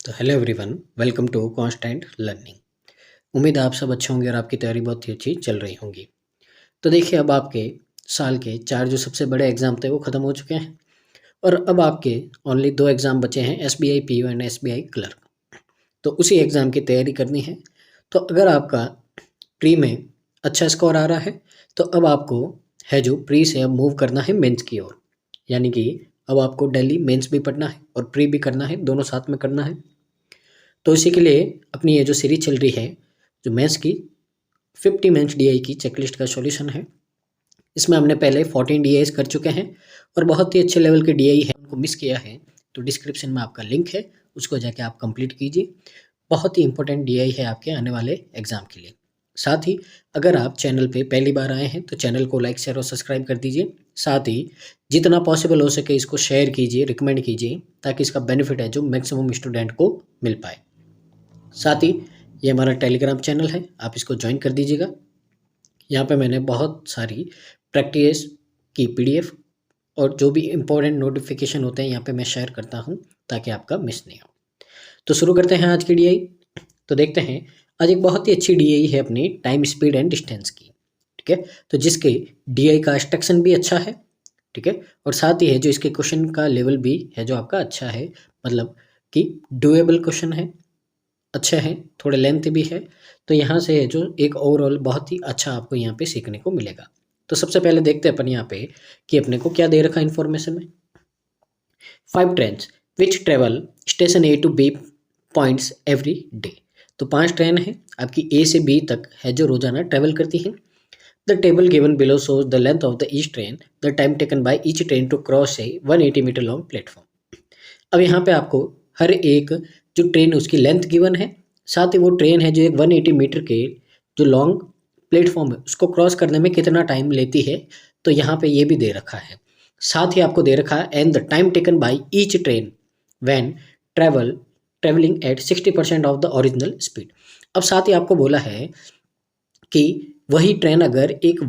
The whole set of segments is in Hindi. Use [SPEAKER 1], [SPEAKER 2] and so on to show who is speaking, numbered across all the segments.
[SPEAKER 1] तो hello everyone, welcome to Constant Learning. उम्मीद है आप सब अच्छे होंगे और आपकी तैयारी बहुत ही अच्छी चल रही होंगी। तो देखिए, अब आपके साल के 4 जो सबसे बड़े एग्ज़ाम थे वो ख़त्म हो चुके हैं और अब आपके ओनली 2 एग्ज़ाम बचे हैं, SBI PO and SBI clerk. तो उसी एग्ज़ाम की तैयारी करनी है। तो अगर आपका प्री में अच्छा स्कोर आ रहा है तो अब आपको है जो प्री से अब मूव करना है मेंस की ओर। यानी कि अब आपको डेली मेंस भी पढ़ना है और प्री भी करना है, दोनों साथ में करना है। तो इसी के लिए अपनी ये जो सीरीज चल रही है, जो मैथ्स की 50 मेंस डीआई की चेकलिस्ट का सॉल्यूशन है, इसमें हमने पहले 14 डीआईज कर चुके हैं और बहुत ही अच्छे लेवल के डीआई है, उनको मिस किया है तो डिस्क्रिप्शन में आपका लिंक है, उसको जाके आप कंप्लीट कीजिए। बहुत ही इंपॉर्टेंट डीआई है आपके आने वाले एग्जाम के लिए। साथ ही अगर आप चैनल पे पहली बार आए हैं तो चैनल को लाइक शेयर और सब्सक्राइब कर दीजिए। साथ ही जितना पॉसिबल हो सके इसको शेयर कीजिए, रिकमेंड कीजिए, ताकि इसका बेनिफिट है जो मैक्सिमम स्टूडेंट को मिल पाए। साथ ही ये हमारा टेलीग्राम चैनल है, आप इसको ज्वाइन कर दीजिएगा। यहाँ पे मैंने बहुत सारी प्रैक्टिस की पीडीएफ और जो भी इम्पोर्टेंट नोटिफिकेशन होते हैं यहाँ पे मैं शेयर करता हूँ ताकि आपका मिस नहीं हो। तो शुरू करते हैं आज की डीआई। तो देखते हैं, आज एक बहुत ही अच्छी डीआई है अपनी टाइम स्पीड एंड डिस्टेंस की। ठीक है, तो जिसके डीआई का एक्सट्रैक्शन भी अच्छा है। ठीक है, और साथ ही है जो इसके क्वेश्चन का लेवल भी है जो आपका अच्छा है, मतलब कि डुएबल क्वेश्चन है, अच्छे हैं, थोड़े लेंथ भी है। तो यहाँ से जो एक ओवरऑल बहुत ही अच्छा आपको यहाँ पे सीखने को मिलेगा। तो सबसे पहले देखते हैं अपन यहाँ पे कि अपने को क्या दे रखा है इन्फॉर्मेशन में। 5 trains which travel station A to B points every day. तो 5 ट्रेन है आपकी ए से बी तक है जो रोजाना ट्रेवल करती हैं। The table given below shows the length of the each train, the time taken by each train to cross a 180 metre long platform. अब यहाँ पे आपको हर एक जो ट्रेन है उसकी लेंथ गिवन है, साथ ही वो ट्रेन है जो एक 180 मीटर के जो लॉन्ग प्लेटफॉर्म है उसको क्रॉस करने में कितना टाइम लेती है, तो यहाँ पे ये भी दे रखा है। साथ ही आपको दे रखा है and the time taken by each train when travelling at 60% of the original speed. अब साथ ही आपको बोला है कि वही ट्रेन अगर एक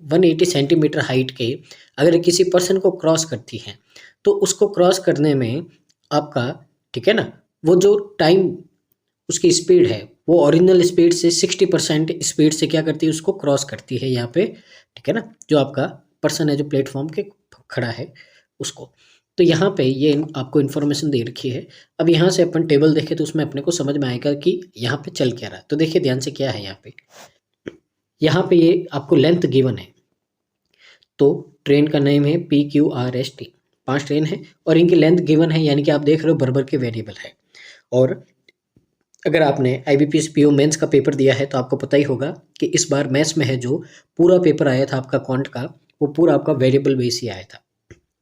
[SPEAKER 1] 180 सेंटीमीटर हाइट के अगर किसी पर्सन को क्रॉस करती है तो उसको क्रॉस करने में आपका, ठीक है ना, वो जो टाइम उसकी स्पीड है वो ओरिजिनल स्पीड से 60% स्पीड से क्या करती है, उसको क्रॉस करती है यहाँ पे। ठीक है ना, जो आपका पर्सन है जो प्लेटफॉर्म के खड़ा है उसको। तो यहाँ पे ये आपको इन्फॉर्मेशन दे रखी है। अब यहाँ से अपन टेबल देखें तो उसमें अपने को समझ में आएगा कि यहाँ पे चल क्या रहा है। तो देखिए ध्यान से, क्या है यहाँ पे ये आपको लेंथ गिवन है। तो ट्रेन का नेम है PQRST, 5 ट्रेन है और इनकी लेंथ गिवन है, यानी कि आप देख रहे हो बराबर के वेरिएबल है। और अगर आपने IBPS PO मेंस का पेपर दिया है तो आपको पता ही होगा कि इस बार मैथ्स में है जो पूरा पेपर आया था आपका क्वांट का, वो पूरा आपका वेरिएबल बेस ही आया था।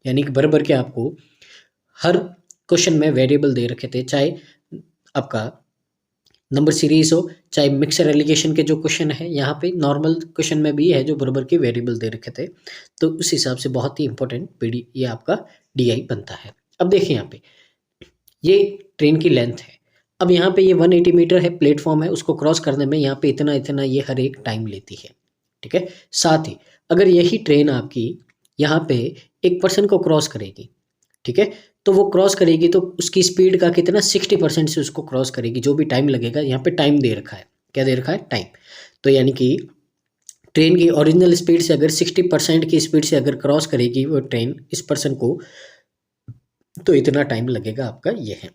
[SPEAKER 1] यानी कि बराबर के आपको हर क्वेश्चन में वेरिएबल दे रखे थे, चाहे आपका नंबर सीरीज हो, चाहे मिक्सर एलिगेशन के जो क्वेश्चन है, यहाँ पे नॉर्मल क्वेश्चन में भी है जो बराबर के वेरिएबल दे रखे थे। तो उस हिसाब से बहुत ही इंपॉर्टेंट पीडी ये आपका डीआई बनता है। अब देखिए यहाँ पे ये ट्रेन की लेंथ है। अब यहाँ पे ये 180 मीटर है प्लेटफॉर्म है, उसको क्रॉस करने में यहाँ पे इतना इतना ये हर एक टाइम लेती है। ठीक है, साथ ही अगर यही ट्रेन आपकी यहाँ पे एक पर्सन को क्रॉस करेगी, ठीक है, तो वो क्रॉस करेगी तो उसकी स्पीड का कितना 60% से उसको क्रॉस करेगी, जो भी टाइम लगेगा। यहाँ पे टाइम दे रखा है, क्या दे रखा है, टाइम। तो यानी कि ट्रेन की ओरिजिनल स्पीड से अगर 60% की स्पीड से अगर क्रॉस करेगी वो ट्रेन इस पर्सन को, तो इतना टाइम लगेगा आपका, ये है।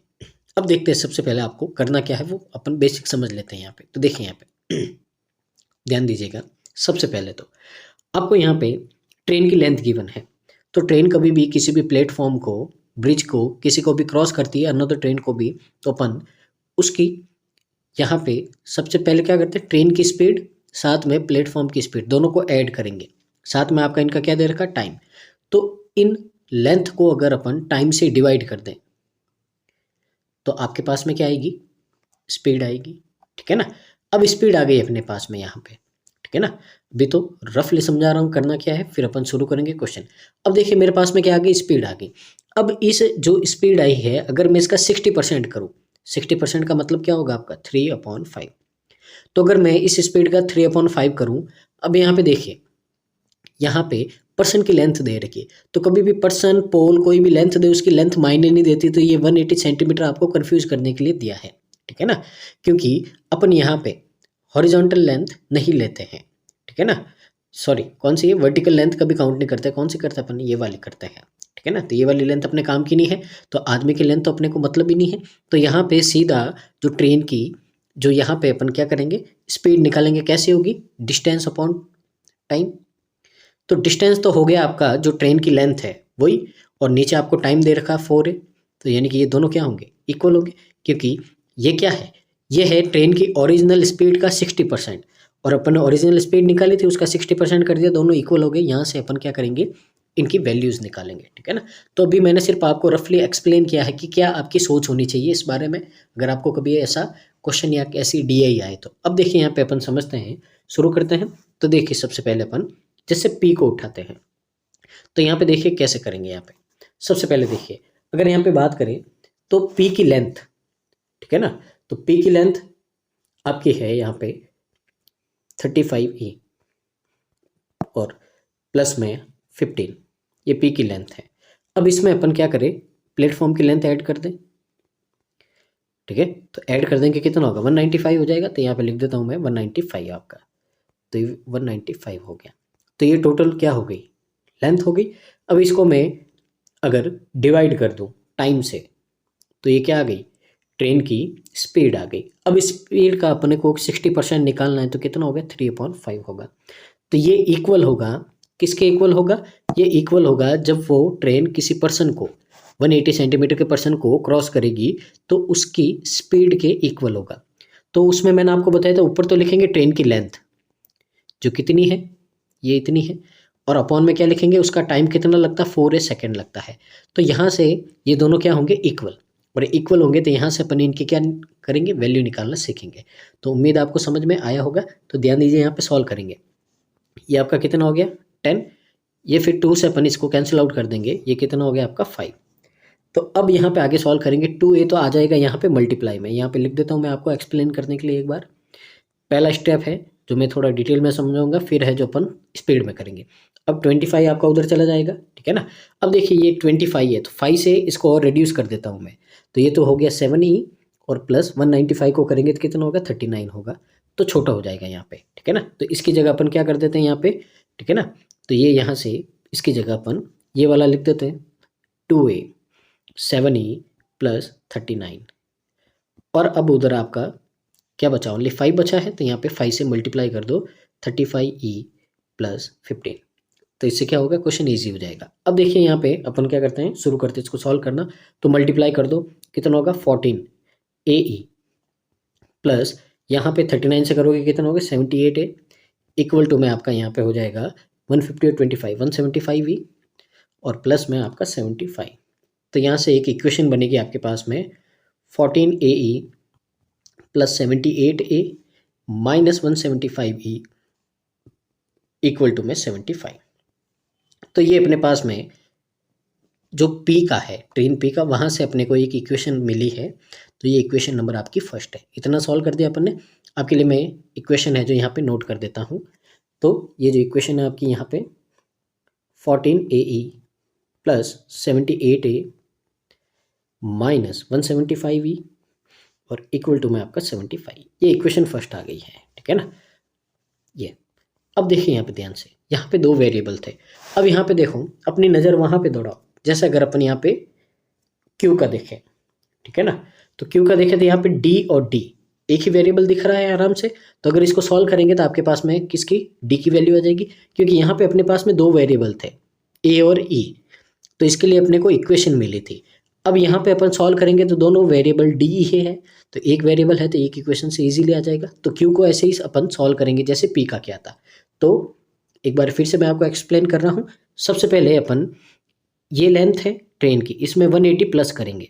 [SPEAKER 1] अब देखते हैं सबसे पहले आपको करना क्या है, वो अपन बेसिक समझ लेते हैं यहाँ पे। तो देखिए यहाँ पे ध्यान दीजिएगा। सबसे पहले तो आपको यहाँ पे ट्रेन की लेंथ गिवन है। तो ट्रेन कभी भी किसी भी प्लेटफॉर्म को, ब्रिज को, किसी को भी क्रॉस करती है, अनदर ट्रेन को भी, तो अपन उसकी यहाँ पे सबसे पहले क्या करते हैं, ट्रेन की स्पीड साथ में प्लेटफॉर्म की स्पीड दोनों को ऐड करेंगे। साथ में आपका इनका क्या दे रखा, टाइम। तो इन लेंथ को अगर अपन टाइम से डिवाइड कर दें तो आपके पास में क्या आएगी, स्पीड आएगी। ठीक है ना, अब स्पीड आ गई अपने पास में यहाँ पे। ठीक है ना, अभी तो रफली समझा रहा हूँ करना क्या है, फिर अपन शुरू करेंगे क्वेश्चन। अब देखिए मेरे पास में क्या आ गई, स्पीड आ गई। अब इस जो स्पीड आई है अगर मैं इसका 60% करूँ, 60% का मतलब क्या होगा आपका 3/5। तो अगर मैं इस स्पीड का 3/5 करूँ, अब यहाँ पे देखिए यहाँ पे पर्सन की लेंथ दे रखी है। तो कभी भी पर्सन, पोल, कोई भी लेंथ दे, उसकी लेंथ मायने नहीं देती। तो ये 180 सेंटीमीटर आपको कंफ्यूज करने के लिए दिया है, ठीक है ना, क्योंकि अपन यहाँ पे हॉरिजॉन्टल लेंथ नहीं लेते हैं, ठीक है ना। सॉरी, कौन सी है, वर्टिकल लेंथ कभी काउंट नहीं करते। कौन सी करते हैं अपन, ये वाली करते हैं, ठीक है ना। तो ये वाली लेंथ अपने काम की नहीं है, तो आदमी की लेंथ तो अपने को मतलब ही नहीं है। तो यहाँ पे सीधा जो ट्रेन की, जो यहाँ पे अपन क्या करेंगे, स्पीड निकालेंगे। कैसे होगी, डिस्टेंस अपॉन टाइम। तो डिस्टेंस तो हो गया आपका जो ट्रेन की लेंथ है वही, और नीचे आपको टाइम दे रखा 4 है। तो यानी कि ये दोनों क्या होंगे, इक्वल होंगे, क्योंकि ये क्या है, ये है ट्रेन की ओरिजिनल स्पीड का 60%, और अपन ने ओरिजिनल स्पीड निकाली थी, उसका 60% कर दिया, दोनों इक्वल हो गए। यहाँ से अपन क्या करेंगे, इनकी वैल्यूज़ निकालेंगे, ठीक है ना। तो अभी मैंने सिर्फ आपको रफली एक्सप्लेन किया है कि क्या आपकी सोच होनी चाहिए इस बारे में, अगर आपको कभी ऐसा क्वेश्चन या ऐसी DI आए तो। अब देखिए यहाँ पे अपन समझते हैं, शुरू करते हैं। तो देखिए सबसे पहले अपन जैसे P को उठाते हैं, तो यहाँ पे देखिए कैसे करेंगे। यहाँ पे सबसे पहले देखिए, अगर यहाँ पे बात करें तो P की लेंथ, ठीक है ना, तो P की लेंथ आपकी है यहाँ पे 35E और प्लस में 15, ये P की लेंथ है। अब इसमें अपन क्या करें, प्लेटफॉर्म की लेंथ ऐड कर दें, ठीक है। तो ऐड कर देंगे, कितना होगा, 195 हो जाएगा। तो यहाँ पे लिख देता हूँ मैं 195 आपका, तो ये 195 हो गया। तो ये टोटल क्या हो गई, लेंथ हो गई। अब इसको मैं अगर डिवाइड कर दूँ टाइम से, तो ये क्या आ गई, ट्रेन की स्पीड आ गई। अब स्पीड का अपने को 60% निकालना है, तो कितना हो गया, 3/5 होगा। तो ये इक्वल होगा, किसके इक्वल होगा, ये इक्वल होगा जब वो ट्रेन किसी पर्सन को, 180 सेंटीमीटर के पर्सन को क्रॉस करेगी, तो उसकी स्पीड के इक्वल होगा। तो उसमें मैंने आपको बताया था, ऊपर तो लिखेंगे ट्रेन की लेंथ जो कितनी है, ये इतनी है, और अपॉन में क्या लिखेंगे, उसका टाइम कितना लगता है, 4 सेकेंड लगता है। तो यहाँ से ये दोनों क्या होंगे, इक्वल, और इक्वल होंगे तो यहाँ से अपन इनकी क्या करेंगे, वैल्यू निकालना सीखेंगे। तो उम्मीद आपको समझ में आया होगा। तो ध्यान दीजिए, यहाँ पे सॉल्व करेंगे। ये आपका कितना हो गया, 10, ये फिर 2 से अपन इसको कैंसिल आउट कर देंगे, ये कितना हो गया आपका 5। तो अब यहाँ पे आगे सॉल्व करेंगे, 2A तो आ जाएगा यहाँ पे मल्टीप्लाई में, यहाँ पे लिख देता हूँ मैं आपको एक्सप्लेन करने के लिए एक बार। पहला स्टेप है जो मैं थोड़ा डिटेल में समझाऊंगा, फिर है जो अपन स्पीड में करेंगे। अब 25 आपका उधर चला जाएगा, ठीक है ना। अब देखिए ये 25 है, तो 5 से इसको और रिड्यूस कर देता हूँ मैं, तो ये तो हो गया 7E, और प्लस 195 को करेंगे तो कितना होगा, 39 होगा। तो छोटा हो जाएगा यहाँ पे, ठीक है ना। तो इसकी जगह अपन क्या कर देते हैं यहाँ पे, ठीक है ना। तो ये यहाँ से इसकी जगह अपन ये वाला लिख देते हैं, 2A 7E प्लस 39, और अब उधर आपका क्या बचा, ओनली 5 बचा है। तो यहाँ पे 5 से मल्टीप्लाई कर दो, 35E प्लस 15। तो इससे क्या होगा, क्वेश्चन ईजी हो जाएगा। अब देखिए यहाँ पे अपन क्या करते हैं, शुरू करते हैं इसको सॉल्व करना। तो मल्टीप्लाई कर दो, कितना होगा, 14AE प्लस यहाँ पे 39 से करोगे कितना होगा, 78A इक्वल टू में आपका यहाँ पे हो जाएगा 150 और 25 175E, और प्लस में आपका 75। तो यहाँ से एक इक्वेशन बनेगी आपके पास में, 14AE plus 78A minus 175E equal to में 75। तो ये अपने पास में जो P का है, ट्रेन P का, वहाँ से अपने को एक इक्वेशन मिली है। तो ये इक्वेशन नंबर आपकी फर्स्ट है। इतना सॉल्व कर दिया अपन ने। आपके लिए मैं इक्वेशन है जो यहाँ पे नोट कर देता हूँ। तो ये जो इक्वेशन है आपकी यहाँ पे 14AE plus 78A minus 175E और इक्वल टू में आपका 75, ये इक्वेशन फर्स्ट आ गई है, ठीक है ना। ये अब देखिए यहाँ पे ध्यान से, यहाँ पे 2 वेरिएबल थे। अब यहाँ पे देखो, अपनी नज़र वहाँ पे दौड़ाओ, जैसे अगर अपन यहाँ पे Q का देखें, ठीक है ना। तो Q का देखें तो यहाँ पे D और D एक ही वेरिएबल दिख रहा है आराम से। तो अगर इसको सॉल्व करेंगे तो आपके पास में किसकी, D की वैल्यू आ जाएगी, क्योंकि यहाँ पे अपने पास में 2 वेरिएबल थे, A और E। तो इसके लिए अपने को इक्वेशन मिली थी। अब यहाँ पे अपन सॉल्व करेंगे तो दोनों वेरिएबल D ही है, तो एक वेरिएबल है तो एक इक्वेशन से इजीली आ जाएगा। तो Q को ऐसे ही अपन सॉल्व करेंगे जैसे P का क्या था। तो एक बार फिर से मैं आपको एक्सप्लेन कर रहा हूँ। सबसे पहले अपन ये लेंथ है ट्रेन की, इसमें 180 प्लस करेंगे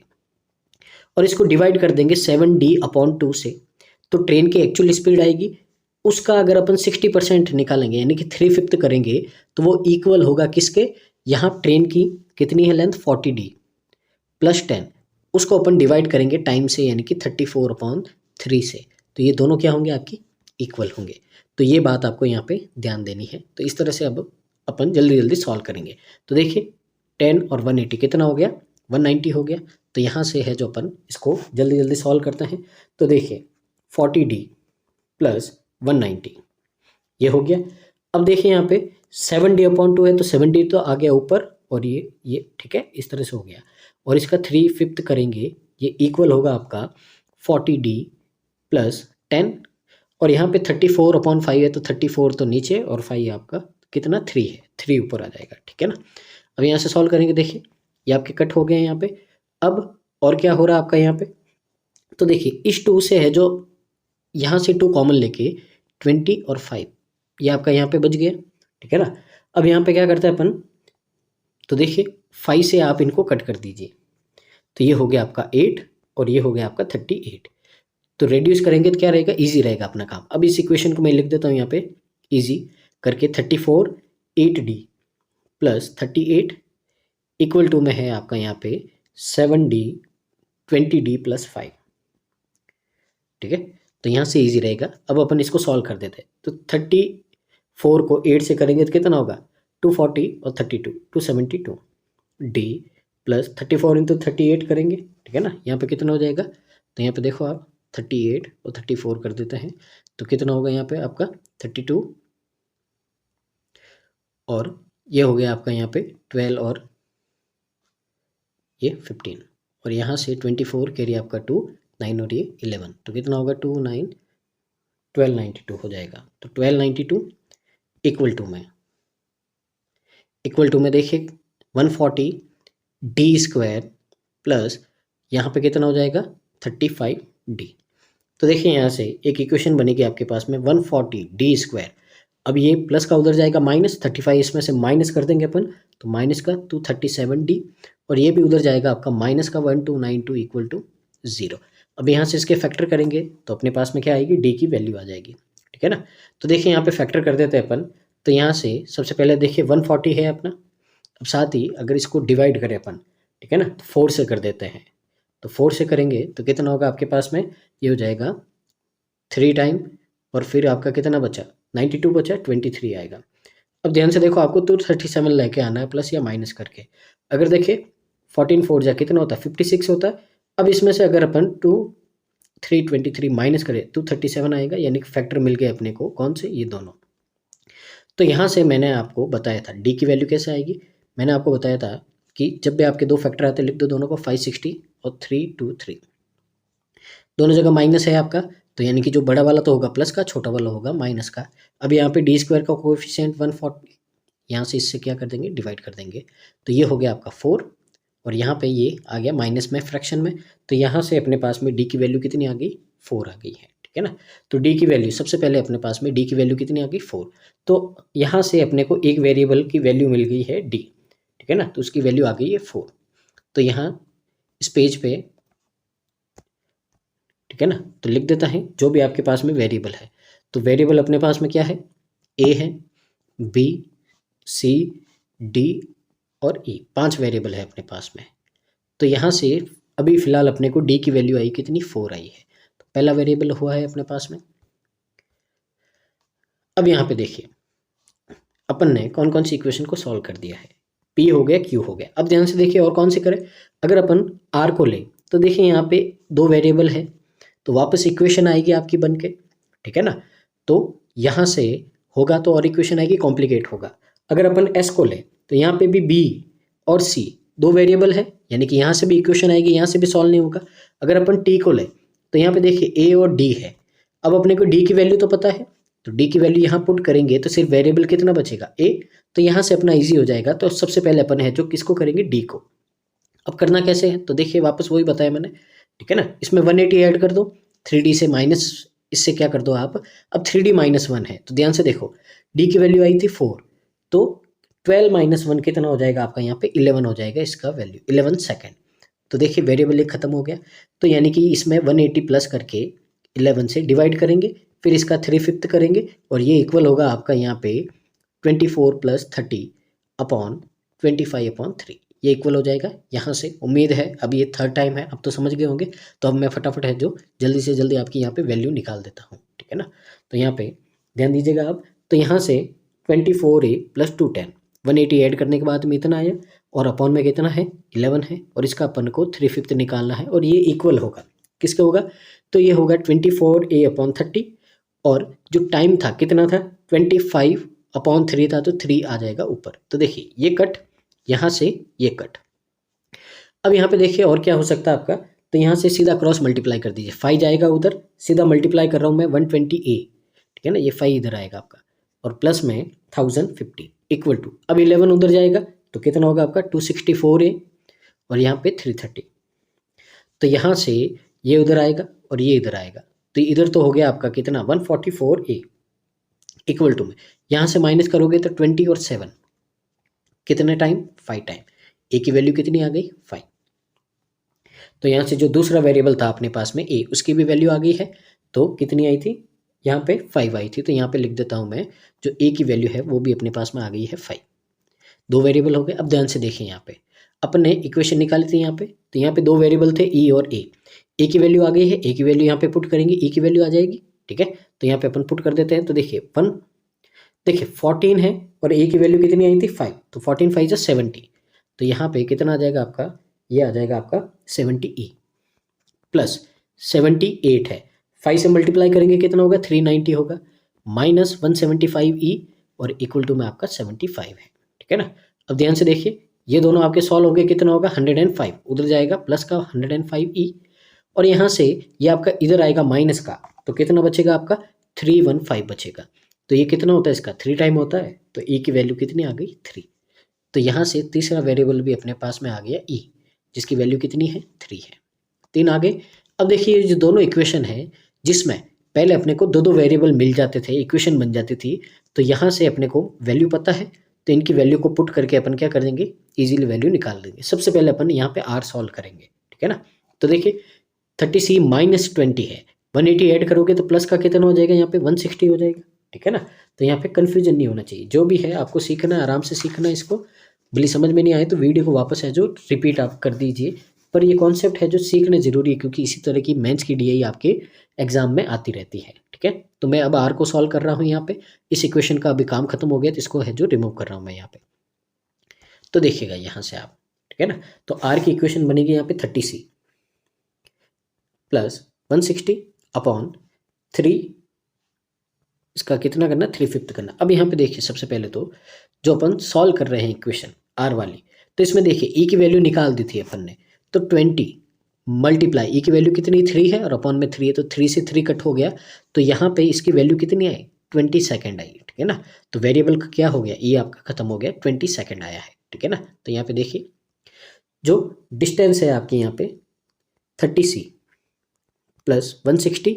[SPEAKER 1] और इसको डिवाइड कर देंगे 7D/2 से। तो ट्रेन की एक्चुअल स्पीड आएगी, उसका अगर अपन 60% निकालेंगे यानी कि 3/5 करेंगे तो वो इक्वल होगा किसके, यहाँ ट्रेन की कितनी है लेंथ, 40D प्लस 10, उसको अपन डिवाइड करेंगे टाइम से यानी कि 34/3 से। तो ये दोनों क्या होंगे, आपकी इक्वल होंगे। तो ये बात आपको यहाँ पे ध्यान देनी है। तो इस तरह से अब अपन जल्दी जल्दी सॉल्व करेंगे। तो देखिए 10 और 180 कितना हो गया, 190 हो गया। तो यहाँ से है जो अपन इसको जल्दी जल्दी सॉल्व करते हैं। तो देखिए 40D प्लस 190 ये हो गया। अब देखिए यहाँ पे 7D/2 है, तो 70 तो आ गया ऊपर, और ये ठीक है, इस तरह से हो गया। और इसका 3/5 करेंगे, ये इक्वल होगा आपका 40D प्लस 10, और यहाँ पे 34/5 है, तो 34 तो नीचे और 5 आपका कितना 3 है, 3 ऊपर आ जाएगा, ठीक है ना। अब यहाँ से सॉल्व करेंगे, देखिए ये आपके कट हो गए हैं यहाँ पे। अब और क्या हो रहा है आपका यहाँ पे, तो देखिए इस 2 से है जो यहाँ से 2 कॉमन लेके 20 और 5 ये आपका यहाँ पे बच गया, ठीक है ना। अब यहाँ पे क्या करते हैं अपन, तो देखिए 5 से आप इनको कट कर दीजिए, तो ये हो गया आपका 8 और ये हो गया आपका 38। तो रेड्यूस करेंगे तो क्या रहेगा, इजी रहेगा अपना काम। अब इस इक्वेशन को मैं लिख देता हूँ यहाँ पे इजी करके, 34 8D प्लस 38 इक्वल टू में है आपका यहाँ पे 7D 20D प्लस 5, ठीक है। तो यहाँ से इजी रहेगा। अब अपन इसको सॉल्व कर देते हैं। तो 34 को 8 से करेंगे तो कितना होगा, 240 और 32 272 D प्लस 34 इंटू 38 करेंगे, ठीक है ना। यहाँ पे कितना हो जाएगा, तो यहाँ पे देखो आप 38 और 34 कर देते हैं, तो कितना होगा यहाँ पे आपका 32, और ये हो गया आपका यहाँ पे 12 और ये 15, और यहाँ से 24 कैरी आपका 2 9 और ये 11, तो कितना होगा 2 9 1292 हो जाएगा। तो 1292 इक्वल टू में देखिए 140D स्क्वायर प्लस यहाँ पे कितना हो जाएगा 35D। तो देखिए यहाँ से एक इक्वेशन बनेगी आपके पास में 140D स्क्वायर। अब ये प्लस का उधर जाएगा माइनस, 35 इसमें से माइनस कर देंगे अपन, तो माइनस का 237D, और ये भी उधर जाएगा आपका माइनस का 1292 इक्वल टू 0। अब यहाँ से इसके फैक्टर करेंगे तो अपने पास में क्या आएगी, D की वैल्यू आ जाएगी, ठीक है ना। तो देखिए यहाँ पे फैक्टर कर देते हैं अपन। तो यहाँ से सबसे पहले देखिए 140 है अपना। अब साथ ही अगर इसको डिवाइड करें अपन, ठीक है ना, तो 4 से कर देते हैं। तो 4 से करेंगे तो कितना होगा आपके पास में, ये हो जाएगा 3 टाइम, और फिर आपका कितना बचा 92 बचा 23 आएगा। अब ध्यान से देखो, आपको 237 लेके आना है प्लस या माइनस करके। अगर देखिए 14 4 जा कितना होता है 56 होता है। अब इसमें से अगर अपन 323 माइनस करें 237 आएगा, यानी कि फैक्टर मिल गए अपने को, कौन से, ये दोनों। तो यहाँ से मैंने आपको बताया था डी की वैल्यू कैसे आएगी। मैंने आपको बताया था कि जब भी आपके दो फैक्टर आते हैं लिख दो दोनों को 560 और 323, दोनों जगह माइनस है आपका, तो यानी कि जो बड़ा वाला तो होगा प्लस का, छोटा वाला होगा माइनस का। अब यहाँ पे डी स्क्वायर का कोएफिशिएंट 140, यहाँ से इससे क्या कर देंगे, डिवाइड कर देंगे, तो ये हो गया आपका 4, और यहाँ पे ये आ गया माइनस में फ्रैक्शन में। तो यहाँ से अपने पास में डी की वैल्यू कितनी आ गई, 4 आ गई है, ठीक है ना। तो डी की वैल्यू सबसे पहले अपने पास में डी की वैल्यू कितनी आ गई, 4। तो यहाँ से अपने को एक वेरिएबल की वैल्यू मिल गई है डी, ठीक है ना, तो उसकी वैल्यू आ गई है 4। तो यहाँ इस पेज पे, ठीक है ना, तो लिख देता है जो भी आपके पास में वेरिएबल है। तो वेरिएबल अपने पास में क्या है, ए है, बी, सी, डी और ई, 5 वेरिएबल है अपने पास में। तो यहाँ से अभी फिलहाल अपने को डी की वैल्यू आई कितनी, 4 आई है। तो पहला वेरिएबल हुआ है अपने पास में। अब यहाँ पे देखिए अपन ने कौन कौन सी इक्वेशन को सॉल्व कर दिया है, पी हो गया, क्यू हो गया। अब ध्यान से देखिए और कौन से करें। अगर अपन आर को ले तो देखिए यहाँ पे 2 वेरिएबल है, तो वापस इक्वेशन आएगी आपकी बन के, ठीक है ना। तो यहाँ से होगा तो और इक्वेशन आएगी, कॉम्प्लिकेट होगा। अगर अपन एस को ले तो यहाँ पे भी बी और सी 2 वेरिएबल है, यानी कि यहाँ से भी इक्वेशन आएगी, यहाँ से भी सॉल्व नहीं होगा। अगर अपन टी को ले तो यहाँ पे देखिए ए और डी है। अब अपने को डी की वैल्यू तो पता है, तो डी की वैल्यू यहाँ पुट करेंगे तो सिर्फ वेरिएबल कितना बचेगा, ए। तो यहाँ से अपना इजी हो जाएगा। तो सबसे पहले अपन है जो किसको करेंगे, डी को। अब करना कैसे है, तो देखिए वापस वही बताया मैंने, ठीक है ना। इसमें 180 ऐड कर दो, 3D से माइनस, इससे क्या कर दो आप, अब 3D माइनस 1 है, तो ध्यान से देखो डी की वैल्यू आई थी 4, तो 12 माइनस 1 कितना हो जाएगा आपका, यहाँ पे 11 हो जाएगा इसका वैल्यू, 11 सेकेंड। तो देखिए वेरिएबल एक खत्म हो गया। तो यानी कि इसमें 180 प्लस करके 11 से डिवाइड करेंगे, फिर इसका 3/5 करेंगे, और ये इक्वल होगा आपका यहाँ पे 24 प्लस 30 अपॉन 25/3, ये इक्वल हो जाएगा। यहाँ से उम्मीद है अब ये थर्ड टाइम है, अब तो समझ गए होंगे। तो अब मैं फटाफट है जो जल्दी से जल्दी आपकी यहाँ पे वैल्यू निकाल देता हूँ, ठीक है ना। तो यहाँ पे ध्यान दीजिएगा आप। तो यहाँ से 24A प्लस 210, 180 ऐड करने के बाद में इतना आया और अपॉन में कितना है 11 है और इसका अपन को 3/5 निकालना है और ये इक्वल होगा किसका होगा, तो ये होगा 24A अपॉन 30 और जो टाइम था कितना था 25/3 था तो 3 आ जाएगा ऊपर। तो देखिए ये कट, यहाँ से ये कट। अब यहाँ पे देखिए और क्या हो सकता है आपका, तो यहाँ से सीधा क्रॉस मल्टीप्लाई कर दीजिए, 5 जाएगा उधर, सीधा मल्टीप्लाई कर रहा हूँ मैं 120A, ठीक है ना, ये 5 इधर आएगा आपका और प्लस में 1050 इक्वल टू, अब 11 उधर जाएगा तो कितना होगा आपका 264A और यहाँ पे 330। तो यहाँ से ये उधर आएगा और ये इधर आएगा तो इधर तो हो गया आपका कितना 144A इक्वल टू में यहाँ से माइनस करोगे तो 20 और 7 कितने टाइम 5 टाइम, ए की वैल्यू कितनी आ गई 5। तो यहाँ से जो दूसरा वेरिएबल था अपने पास में ए, उसकी भी वैल्यू आ गई है, तो कितनी आई थी यहाँ पे 5 आई थी, तो यहाँ पे लिख देता हूँ मैं जो ए की वैल्यू है वो भी अपने पास में आ गई है 5। दो वेरिएबल हो गए। अब ध्यान से देखें यहाँ पे अपन ने इक्वेशन निकाली थी यहाँ पे, तो यहाँ पे दो वेरिएबल थे ई और ए की वैल्यू आ गई है, ए की वैल्यू यहाँ पे पुट करेंगे, ई की वैल्यू आ जाएगी, ठीक है। तो यहाँ पे अपन पुट कर देते हैं, तो देखिए 14 है और ए की वैल्यू कितनी आई थी 5, तो 14 5 जा 70, तो यहाँ पे कितना आ जाएगा आपका, ये आ जाएगा आपका 70E प्लस 78 है, 5 से मल्टीप्लाई करेंगे कितना होगा 390 होगा, माइनस 175E और इक्वल टू में आपका 75 है, ठीक है ना। अब ध्यान से देखिए ये दोनों आपके सॉल्व हो गए, कितना होगा 105 उधर जाएगा प्लस का 105E और यहाँ से ये आपका इधर आएगा माइनस का, तो कितना बचेगा आपका 315 बचेगा। तो ये कितना होता है इसका 3 टाइम होता है, तो E की वैल्यू कितनी आ गई 3। तो यहाँ से तीसरा वेरिएबल भी अपने पास में आ गया E, जिसकी वैल्यू कितनी है 3 है, 3 आ गए। अब देखिए जो दोनों इक्वेशन है जिसमें पहले अपने को दो वेरिएबल मिल जाते थे, इक्वेशन बन जाती थी, तो यहाँ से अपने को वैल्यू पता है तो इनकी वैल्यू को पुट करके अपन क्या कर देंगे इजीली वैल्यू निकाल देंगे। सबसे पहले अपन यहाँ पे R सॉल्व करेंगे, ठीक है ना। तो देखिए 30C माइनस 20 है, 180 ऐड करोगे तो प्लस का कितना हो जाएगा यहाँ पे 160 हो जाएगा, ठीक है ना। तो यहाँ पे कन्फ्यूजन नहीं होना चाहिए, जो भी है आपको सीखना है आराम से सीखना है इसको, भले समझ में नहीं आए तो वीडियो को वापस है जो रिपीट आप कर दीजिए, पर ये कॉन्सेप्ट है जो सीखना जरूरी है क्योंकि इसी तरह की मेंस की डीआई आपके एग्जाम में आती रहती है, ठीक है। तो मैं अब आर को सॉल्व कर रहा हूँ यहाँ पे, इस इक्वेशन का अभी काम खत्म हो गया तो इसको है जो रिमूव कर रहा हूँ मैं यहाँ पे। तो देखिएगा यहाँ से आप, ठीक है ना, तो आर की इक्वेशन बनेगी यहाँ पे 30C प्लस 160 अपॉन 3, इसका कितना करना 3/5 करना। अब यहाँ पे देखिए सबसे पहले तो जो अपन सॉल्व कर रहे हैं इक्वेशन आर वाली, तो इसमें देखिए ई की वैल्यू निकाल दी थी अपन ने, तो 20 मल्टीप्लाई ई की वैल्यू कितनी 3 है और अपॉन में 3 है, तो 3 से 3 कट हो गया, तो यहाँ पे इसकी वैल्यू कितनी आई 20 सेकेंड आई, ठीक है ना। तो वेरिएबल का क्या हो गया ई आपका खत्म हो गया, 20 सेकेंड आया है, ठीक है ना। तो यहाँ पे देखिए जो डिस्टेंस है आपकी यहाँ पे 30C प्लस 160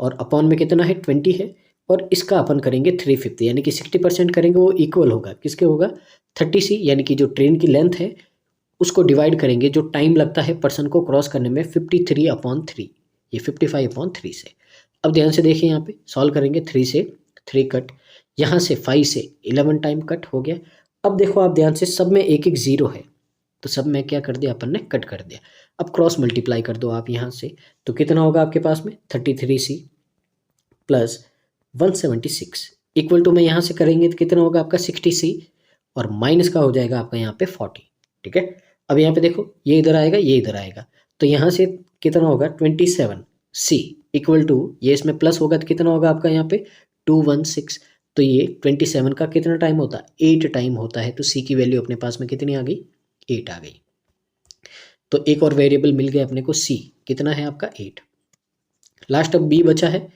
[SPEAKER 1] और अपॉन में कितना है 20 है और इसका अपन करेंगे 3/5 यानी कि 60% करेंगे, वो इक्वल होगा किसके होगा 30C यानी कि जो ट्रेन की लेंथ है उसको डिवाइड करेंगे जो टाइम लगता है पर्सन को क्रॉस करने में 53/3, ये 55/3 से। अब ध्यान से देखिए यहाँ पे सॉल्व करेंगे 3 से 3 कट, यहाँ से 5 से 11 टाइम कट हो गया। अब देखो आप ध्यान से सब में एक एक जीरो है, तो सब में क्या कर दिया अपन ने कट कर दिया। अब क्रॉस मल्टीप्लाई कर दो आप यहाँ से, तो कितना होगा आपके पास में 33C प्लस 176 इक्वल टू में यहाँ से करेंगे तो कितना होगा आपका 60C और माइनस का हो जाएगा आपका यहाँ पे 40, ठीक है। अब यहाँ पे देखो ये इधर आएगा ये इधर आएगा, तो यहाँ से कितना होगा 27C इक्वल टू ये इसमें प्लस होगा तो कितना होगा आपका यहाँ पे 216, तो ये 27 का कितना टाइम होता है 8 टाइम होता है, तो C की वैल्यू अपने पास में कितनी आ गई 8 आ गई। तो एक और वेरिएबल मिल गया अपने को C, कितना है आपका 8। लास्ट अब B बचा है,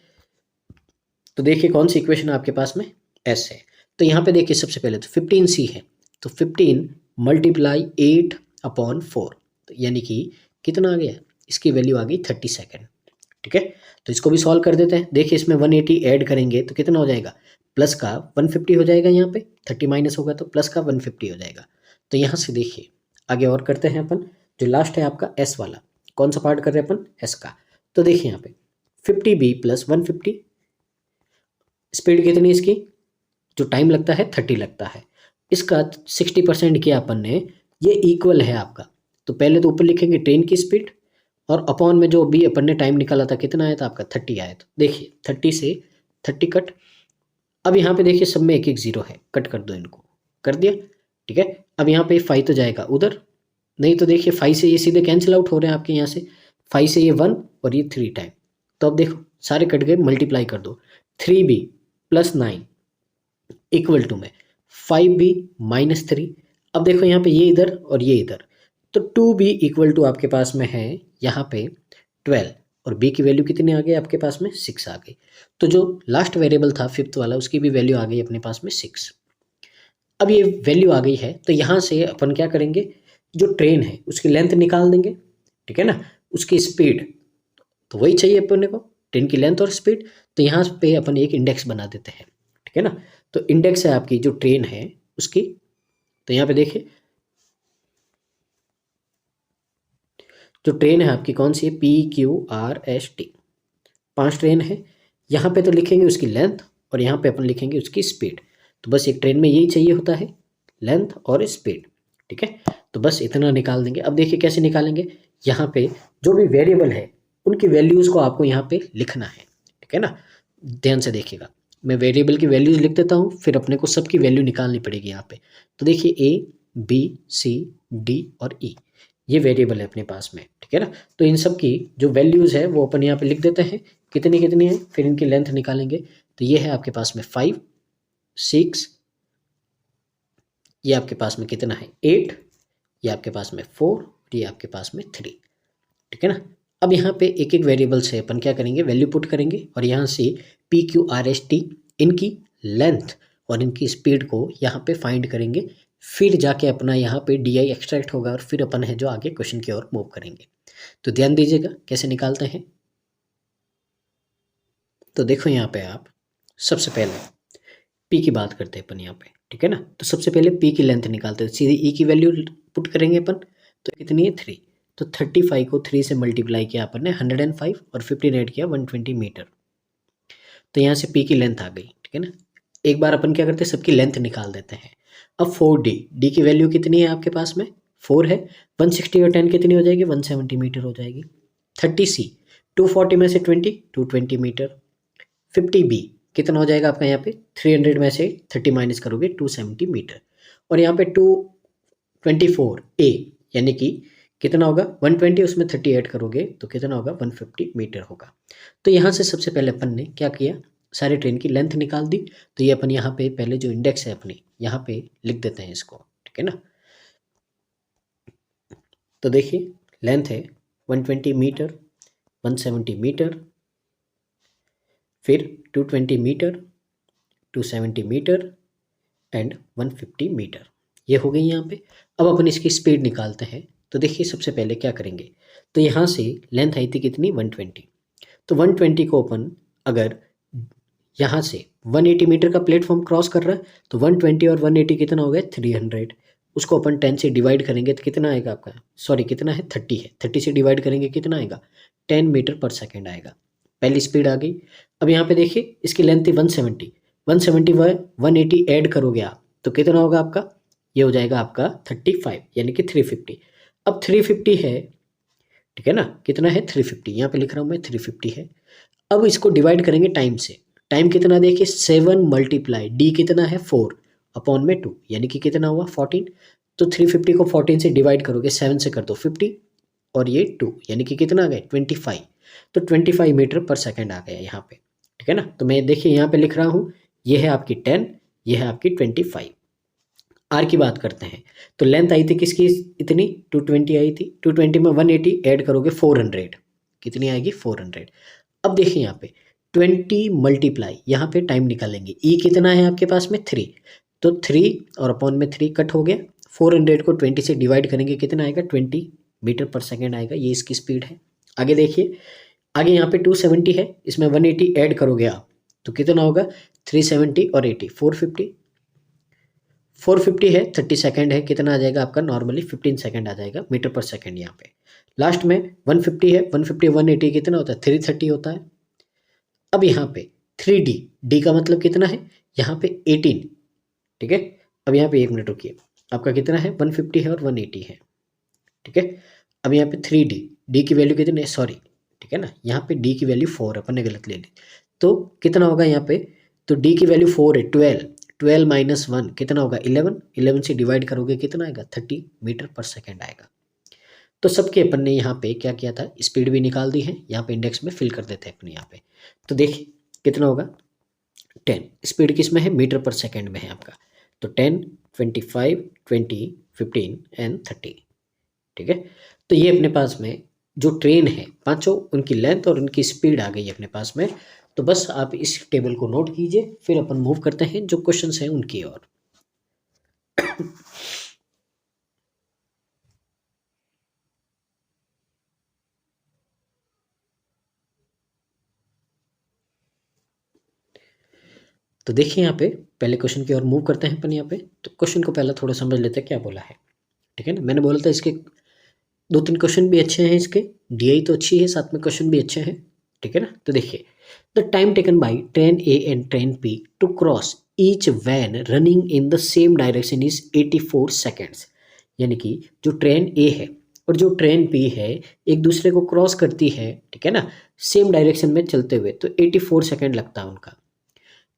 [SPEAKER 1] तो देखिए कौन सी इक्वेशन आपके पास में S है। तो यहाँ पे देखिए सबसे पहले तो 15C है, तो 15 मल्टीप्लाई 8/4, तो यानी कि कितना आ गया इसकी वैल्यू आ गई 30 सेकेंड, ठीक है। तो इसको भी सॉल्व कर देते हैं। देखिए इसमें 180 ऐड करेंगे तो कितना हो जाएगा प्लस का 150 हो जाएगा, यहाँ पे 30 माइनस होगा तो प्लस का 150 हो जाएगा। तो यहाँ से देखिए आगे और करते हैं अपन, जो लास्ट है आपका S वाला, कौन सा पार्ट कर रहे हैं अपन S का। तो देखिए यहाँ पे 50B प्लस 150, स्पीड कितनी इसकी जो टाइम लगता है 30 लगता है, इसका 60% किया अपन ने, ये इक्वल है आपका। तो पहले तो ऊपर लिखेंगे ट्रेन की स्पीड और अपॉन में जो भी अपन ने टाइम निकाला था कितना आया था आपका 30 आया था। देखिए 30 से 30 कट अब यहाँ पे देखिए सब में एक एक जीरो है, कट कर दो इनको, कर दिया, ठीक है। अब यहाँ पे 5 तो जाएगा उधर, नहीं तो देखिए 5 से ये सीधे कैंसिल आउट हो रहे हैं आपके यहाँ से, 5 से ये 1 और ये 3 टाइम। तो अब देखो सारे कट गए, मल्टीप्लाई कर दो, 3b + 9 इक्वल टू में 5b - 3। अब देखो यहाँ पे ये इधर और ये इधर, तो 2b इक्वल टू आपके पास में है यहाँ पे 12, और b की वैल्यू कितनी आ गई आपके पास में 6 आ गई। तो जो लास्ट वेरिएबल था फिफ्थ वाला, उसकी भी वैल्यू आ गई अपने पास में 6। अब ये वैल्यू आ गई है, तो यहाँ से अपन क्या करेंगे, जो ट्रेन है उसकी लेंथ निकाल देंगे, ठीक है ना, उसकी स्पीड, तो वही चाहिए अपने को, ट्रेन की लेंथ और स्पीड। तो यहाँ पे अपन एक इंडेक्स बना देते हैं, ठीक है ना। तो इंडेक्स है आपकी जो ट्रेन है उसकी, तो यहाँ पे देखिए जो ट्रेन है आपकी कौन सी है, PQRST, 5 ट्रेन है। यहाँ पे तो लिखेंगे उसकी लेंथ और यहाँ पे अपन लिखेंगे उसकी स्पीड। तो बस एक ट्रेन में यही चाहिए होता है, लेंथ और स्पीड, ठीक है। तो बस इतना निकाल देंगे। अब देखिए कैसे निकालेंगे, यहाँ पे जो भी वेरिएबल है उनकी वैल्यूज़ को आपको यहाँ पे लिखना है, ठीक है ना। ध्यान से देखिएगा, मैं वेरिएबल की वैल्यूज़ लिख देता हूँ, फिर अपने को सबकी वैल्यू निकालनी पड़ेगी यहाँ पे। तो देखिए A B C D और E ये वेरिएबल है अपने पास में, ठीक है ना। तो इन सब की जो वैल्यूज़ है वो अपन यहाँ पे लिख देते हैं, कितनी कितनी है, फिर इनकी लेंथ निकालेंगे। तो ये है आपके पास में 5 6, ये आपके पास में कितना है 8, ये आपके पास में 4, ये आपके पास में 3, ठीक है ना। अब यहाँ पे एक एक वेरिएबल से अपन क्या करेंगे, वैल्यू पुट करेंगे, और यहाँ से PQRST इनकी लेंथ और इनकी स्पीड को यहाँ पे फाइंड करेंगे। फिर जाके अपना यहाँ पे DI एक्सट्रैक्ट होगा, और फिर अपन है जो आगे क्वेश्चन की ओर मूव करेंगे। तो ध्यान दीजिएगा कैसे निकालते हैं। तो देखो यहाँ पे आप सबसे पहले P की बात करते हैं अपन यहाँ पे, ठीक है ना। तो सबसे पहले P की लेंथ निकालते हैं, सीधे E की वैल्यू पुट करेंगे अपन, तो कितनी है 3। तो 35 को 3 से मल्टीप्लाई किया अपन ने 105, और 15 ऐड किया 120 मीटर। तो यहाँ से P की लेंथ आ गई, ठीक है ना। एक बार अपन क्या करते हैं, सबकी लेंथ निकाल देते हैं। अब 4D की वैल्यू कितनी है आपके पास में 4 है, 160 और 10 कितनी हो जाएगी 170 मीटर हो जाएगी। 30C 240 में से 220 मीटर। 50B कितना हो जाएगा आपका यहाँ पे 300 में से 30 माइनस करोगे 270 मीटर। और यहाँ पे 224A यानी कि कितना होगा 120, उसमें 30 ऐड करोगे तो कितना होगा 150 मीटर होगा। तो यहाँ से सबसे पहले अपन ने क्या किया, सारी ट्रेन की लेंथ निकाल दी। तो ये अपन यहाँ पे पहले जो इंडेक्स है अपनी यहाँ पे लिख देते हैं इसको, ठीक है ना। तो देखिए लेंथ है 120 मीटर, 170 मीटर, फिर 220 मीटर, 270 मीटर एंड 150 मीटर, ये हो गई यहाँ पे। अब अपन इसकी स्पीड निकालते हैं। तो देखिए सबसे पहले क्या करेंगे, तो यहाँ से लेंथ आई थी कितनी 120, तो 120 को अपन अगर यहाँ से 180 मीटर का प्लेटफॉर्म क्रॉस कर रहा है, तो 120 और 180 कितना हो गया 300। उसको अपन 10 से डिवाइड करेंगे तो कितना आएगा आपका, सॉरी कितना है 30 है, 30 से डिवाइड करेंगे कितना आएगा 10 मीटर पर सेकेंड आएगा। पहली स्पीड आ गई। अब यहाँ पे देखिए इसकी लेंथ थी 170, 170 व 180 ऐड करोगे आप तो कितना होगा आपका, ये हो जाएगा आपका 35 यानी कि 350। अब 350 है, ठीक है ना, कितना है 350, यहाँ पे लिख रहा हूँ मैं 350 है। अब इसको डिवाइड करेंगे टाइम से, टाइम कितना देखिए 7 मल्टीप्लाई डी कितना है 4 अपॉन में 2 यानी कि कितना हुआ 14। तो 350 को 14 से डिवाइड करोगे 7 से कर दो 50 और ये 2 यानी कि कितना आ गया 25। तो 25 मीटर पर सेकेंड आ गया यहाँ पे, ठीक है ना। तो मैं देखिए यहाँ पे लिख रहा हूँ, ये है आपकी 10, ये है आपकी 25। आर की बात करते हैं, तो लेंथ आई थी किसकी इतनी 220 आई थी, 220 में 180 ऐड करोगे 400, कितनी आएगी 400। अब देखिए यहाँ पे 20 मल्टीप्लाई यहाँ पे टाइम निकालेंगे, ई कितना है आपके पास में 3, तो 3 और अपॉन में 3 कट हो गया, 400 को 20 से डिवाइड करेंगे कितना आएगा 20 मीटर पर सेकेंड आएगा, ये इसकी स्पीड है। आगे देखिए, आगे यहाँ पे 270 है, इसमें 180 ऐड करोगे आप तो कितना होगा 370 और 80 450, 450 है 30 सेकेंड है, कितना आ जाएगा आपका नॉर्मली 15 सेकेंड आ जाएगा मीटर पर सेकेंड। यहाँ पे लास्ट में 150 है, 150 180 कितना होता है 330 होता है। अब यहाँ पे 3D, डी का मतलब कितना है यहाँ पे 18, ठीक है। अब यहाँ पे 1 मिनट रुकिए, आपका कितना है 150 है और 180 है, ठीक है। अब यहाँ पे 3D, डी की वैल्यू कितनी है सॉरी, ठीक है ना, यहाँ पे डी की वैल्यू 4 अपन ने गलत ले ली, तो कितना होगा यहाँ पे तो डी की वैल्यू 4 है, 12, 12 माइनस 1 कितना होगा 11, 11 से डिवाइड करोगे कितना आएगा 30 मीटर पर सेकेंड आएगा। तो सबके अपन ने यहाँ पे क्या किया था, स्पीड भी निकाल दी है, यहाँ पे इंडेक्स में फिल कर देते हैं अपने यहाँ पे। तो देखिए कितना होगा 10, स्पीड किस में है, मीटर पर सेकेंड में है आपका। तो 10, 25, 20, 15 एंड 30, ठीक है। तो ये अपने पास में जो ट्रेन है पांचों, उनकी लेंथ और उनकी स्पीड आ गई है अपने पास में। तो बस आप इस टेबल को नोट कीजिए, फिर अपन मूव करते हैं जो क्वेश्चंस हैं उनकी ओर। तो देखिए यहाँ पे पहले क्वेश्चन की ओर मूव करते हैं अपन यहाँ पे। तो क्वेश्चन को पहले थोड़ा समझ लेते हैं क्या बोला है, ठीक है ना। मैंने बोला था इसके 2-3 क्वेश्चन भी अच्छे हैं, इसके डीआई तो अच्छी है, साथ में क्वेश्चन भी अच्छे हैं, ठीक है ना। तो देखिए the time taken by train A and train P to cross each one running in the same direction is 84 seconds. यानी कि जो ट्रेन ए है और जो ट्रेन पी है एक दूसरे को क्रॉस करती है, ठीक है ना, सेम डायरेक्शन में चलते हुए, तो 84 सेकेंड लगता है उनका।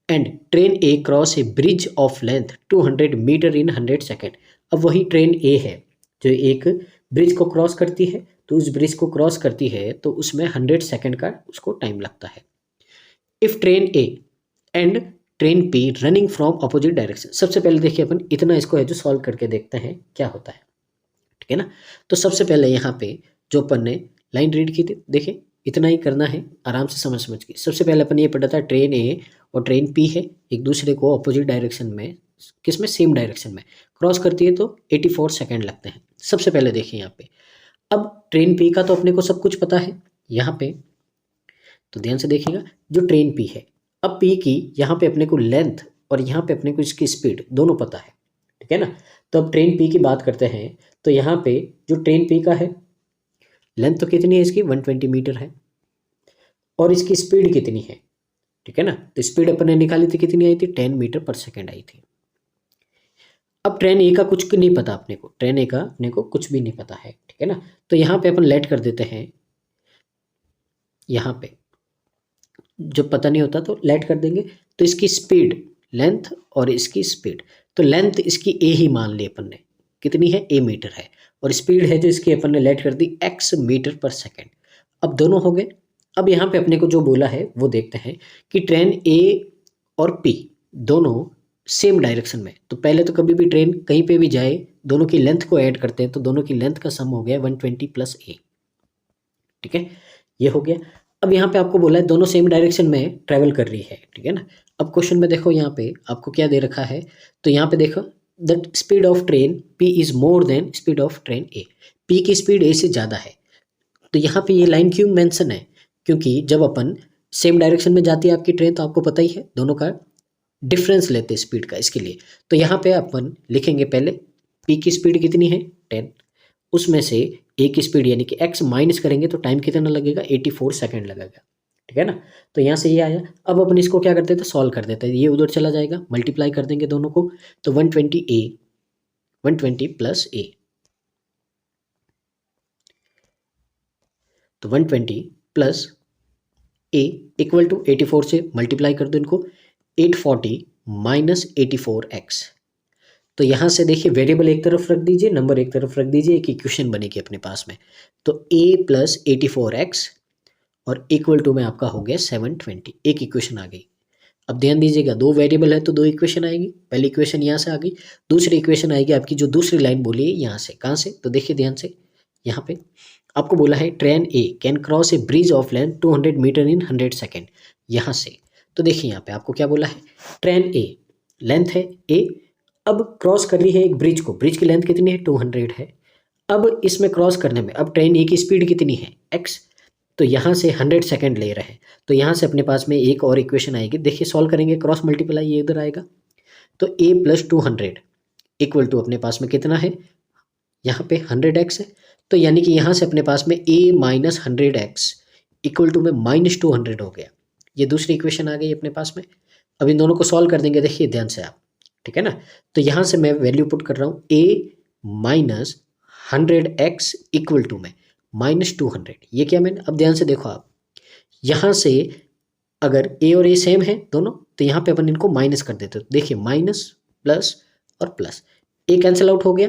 [SPEAKER 1] And train A cross a bridge of length 200 metre in 100 second. अब वही ट्रेन ए है जो एक ब्रिज को क्रॉस करती है, तो उस ब्रिज को क्रॉस करती है तो उसमें 100 सेकेंड का उसको टाइम लगता है। If train A and train P running from opposite direction. सबसे पहले देखिए अपन इतना इसको है जो सॉल्व करके देखते हैं क्या होता है, ठीक है ना। तो सबसे पहले यहाँ पे जो अपन ने लाइन रीड की थी, देखिए इतना ही करना है, आराम से समझ के। सबसे पहले अपन ये पढ़ा था ट्रेन ए और ट्रेन पी है, एक दूसरे को अपोजिट डायरेक्शन में, किसमें, सेम डायरेक्शन में क्रॉस करती है, तो 84 सेकेंड लगते हैं। सबसे पहले देखिए यहाँ पे, अब ट्रेन पी का तो अपने को सब कुछ पता है यहाँ पे, तो ध्यान से देखिएगा। जो ट्रेन पी है, अब पी की यहाँ पे अपने को लेंथ और यहाँ पे अपने को इसकी स्पीड दोनों पता है, ठीक है ना। तो अब ट्रेन पी की बात करते हैं, तो यहाँ पे जो ट्रेन पी का है लेंथ तो कितनी है इसकी 120 मीटर है, और इसकी स्पीड कितनी है, ठीक है ना। तो स्पीड अपन ने निकाली थी, कितनी आई थी 10 मीटर पर सेकेंड आई थी। अब ट्रेन ए का कुछ नहीं पता अपने को, ट्रेन ए का अपने को कुछ भी नहीं पता है, ठीक है ना। तो यहाँ पे अपन लेट कर देते हैं, यहाँ पे जब पता नहीं होता तो लेट कर देंगे। तो इसकी स्पीड, लेंथ और इसकी स्पीड, तो लेंथ इसकी ए ही मान ली अपन ने, कितनी है ए मीटर है, और स्पीड है जो इसकी अपन ने लेट कर दी एक्स मीटर पर सेकेंड। अब दोनों हो गए। अब यहाँ पे अपने को जो बोला है वो देखते हैं कि ट्रेन ए और पी दोनों सेम डायरेक्शन में। तो पहले तो कभी भी ट्रेन कहीं पे भी जाए, दोनों की लेंथ को ऐड करते हैं, तो दोनों की लेंथ का सम हो गया 120 प्लस ए, ठीक है, ये हो गया। अब यहाँ पे आपको बोला है दोनों सेम डायरेक्शन में ट्रैवल कर रही है, ठीक है ना। अब क्वेश्चन में देखो यहाँ पे आपको क्या दे रखा है, तो यहाँ पे देखो the speed of train P is more than speed of train A. P की स्पीड ए से ज़्यादा है। तो यहाँ पे ये लाइन क्यों मेंशन है, क्योंकि जब अपन सेम डायरेक्शन में जाती है आपकी ट्रेन, तो आपको पता ही है दोनों का डिफरेंस लेते हैं स्पीड का, इसके लिए। तो यहाँ पे अपन लिखेंगे पहले पी की स्पीड कितनी है 10, उसमें से ए की स्पीड यानी कि एक्स माइनस करेंगे तो टाइम कितना लगेगा 84 सेकेंड लगेगा, ठीक है ना। तो यहाँ से ये आया। अब अपन इसको क्या करते हैं, तो सॉल्व कर देते हैं, ये उधर चला जाएगा, मल्टीप्लाई कर देंगे दोनों को। तो 120 प्लस ए, तो 120 प्लस ए इक्वल टू 84 से मल्टीप्लाई कर दो इनको, 840 माइनस 84x। तो यहाँ से देखिए वेरिएबल एक तरफ रख दीजिए, नंबर एक तरफ रख दीजिए, एक इक्वेशन बनेगी अपने पास में। तो a प्लस 84x और इक्वल टू में आपका हो गया 720, एक इक्वेशन आ गई। अब ध्यान दीजिएगा, दो वेरिएबल है तो दो इक्वेशन आएगी। पहली इक्वेशन यहाँ से आ गई, दूसरी इक्वेशन आएगी आपकी जो दूसरी लाइन बोली है यहाँ से। कहाँ से, तो देखिए ध्यान से, यहाँ पे आपको बोला है train A can cross a bridge of length 200 metre in 100 second, यहाँ से। तो देखिए यहाँ पे आपको क्या बोला है, ट्रेन ए लेंथ है ए, अब क्रॉस कर रही है एक ब्रिज को, ब्रिज की लेंथ कितनी है 200 है। अब इसमें क्रॉस करने में अब ट्रेन ए की स्पीड कितनी है x, तो यहाँ से 100 सेकेंड ले रहे हैं। तो यहाँ से अपने पास में एक और इक्वेशन आएगी, देखिए सॉल्व करेंगे, क्रॉस मल्टीप्लाई ये इधर आएगा। तो a प्लस 200 इक्वल टू अपने पास में कितना है, यहाँ पे 100x है। तो यानी कि यहाँ से अपने पास में a minus 100x equal to में माइनस 200 हो गया। ये दूसरी इक्वेशन आ गई अपने पास में। अब इन दोनों को सॉल्व कर देंगे, देखिए ध्यान से आप, ठीक है ना। तो यहाँ से मैं वैल्यू पुट कर रहा हूँ a minus 100x equal to में माइनस 200, ये क्या मैंने, अब ध्यान से देखो आप, यहाँ से अगर a और a सेम है दोनों, तो यहाँ पे अपन इनको माइनस कर देते, तो देखिए माइनस प्लस और प्लस, ए कैंसिल आउट हो गया,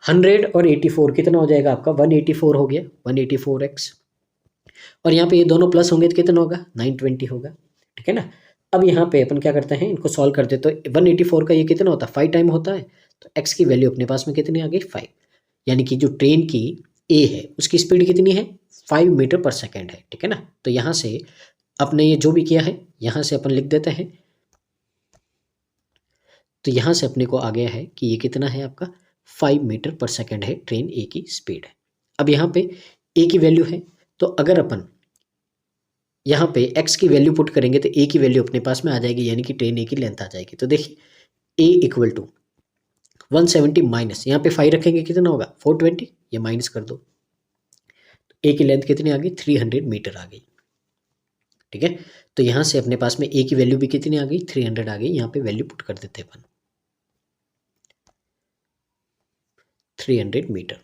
[SPEAKER 1] 100 और 84 कितना हो जाएगा आपका 184 हो गया, 184x, और यहाँ पे ये दोनों प्लस होंगे तो कितना होगा 920 होगा, ठीक है ना। अब यहाँ पे अपन क्या करते हैं, इनको सॉल्व करते, तो 184 का ये कितना होता है 5 टाइम होता है, तो x की वैल्यू अपने पास में कितनी आ गई 5, यानी कि जो ट्रेन की ए है उसकी स्पीड कितनी है 5 मीटर पर सेकेंड है, ठीक है ना। तो यहाँ से अपने ये जो भी किया है यहाँ से अपन लिख देते हैं, तो यहाँ से अपने को आ गया है कि ये कितना है आपका 5 मीटर पर सेकेंड है ट्रेन ए की स्पीड है। अब यहाँ पे ए की वैल्यू है, तो अगर अपन यहाँ पे x की वैल्यू पुट करेंगे तो a की वैल्यू अपने पास में आ जाएगी, यानी कि ट्रेन a की लेंथ आ जाएगी। तो देखिए a इक्वल टू 170 माइनस यहाँ पे 5 रखेंगे कितना होगा 420, ये माइनस कर दो, a की लेंथ कितनी आ गई 300 मीटर आ गई, ठीक है। तो यहाँ से अपने पास में a की वैल्यू भी कितनी आ गई 300 आ गई, यहाँ पे वैल्यू पुट कर देते अपन 300 मीटर।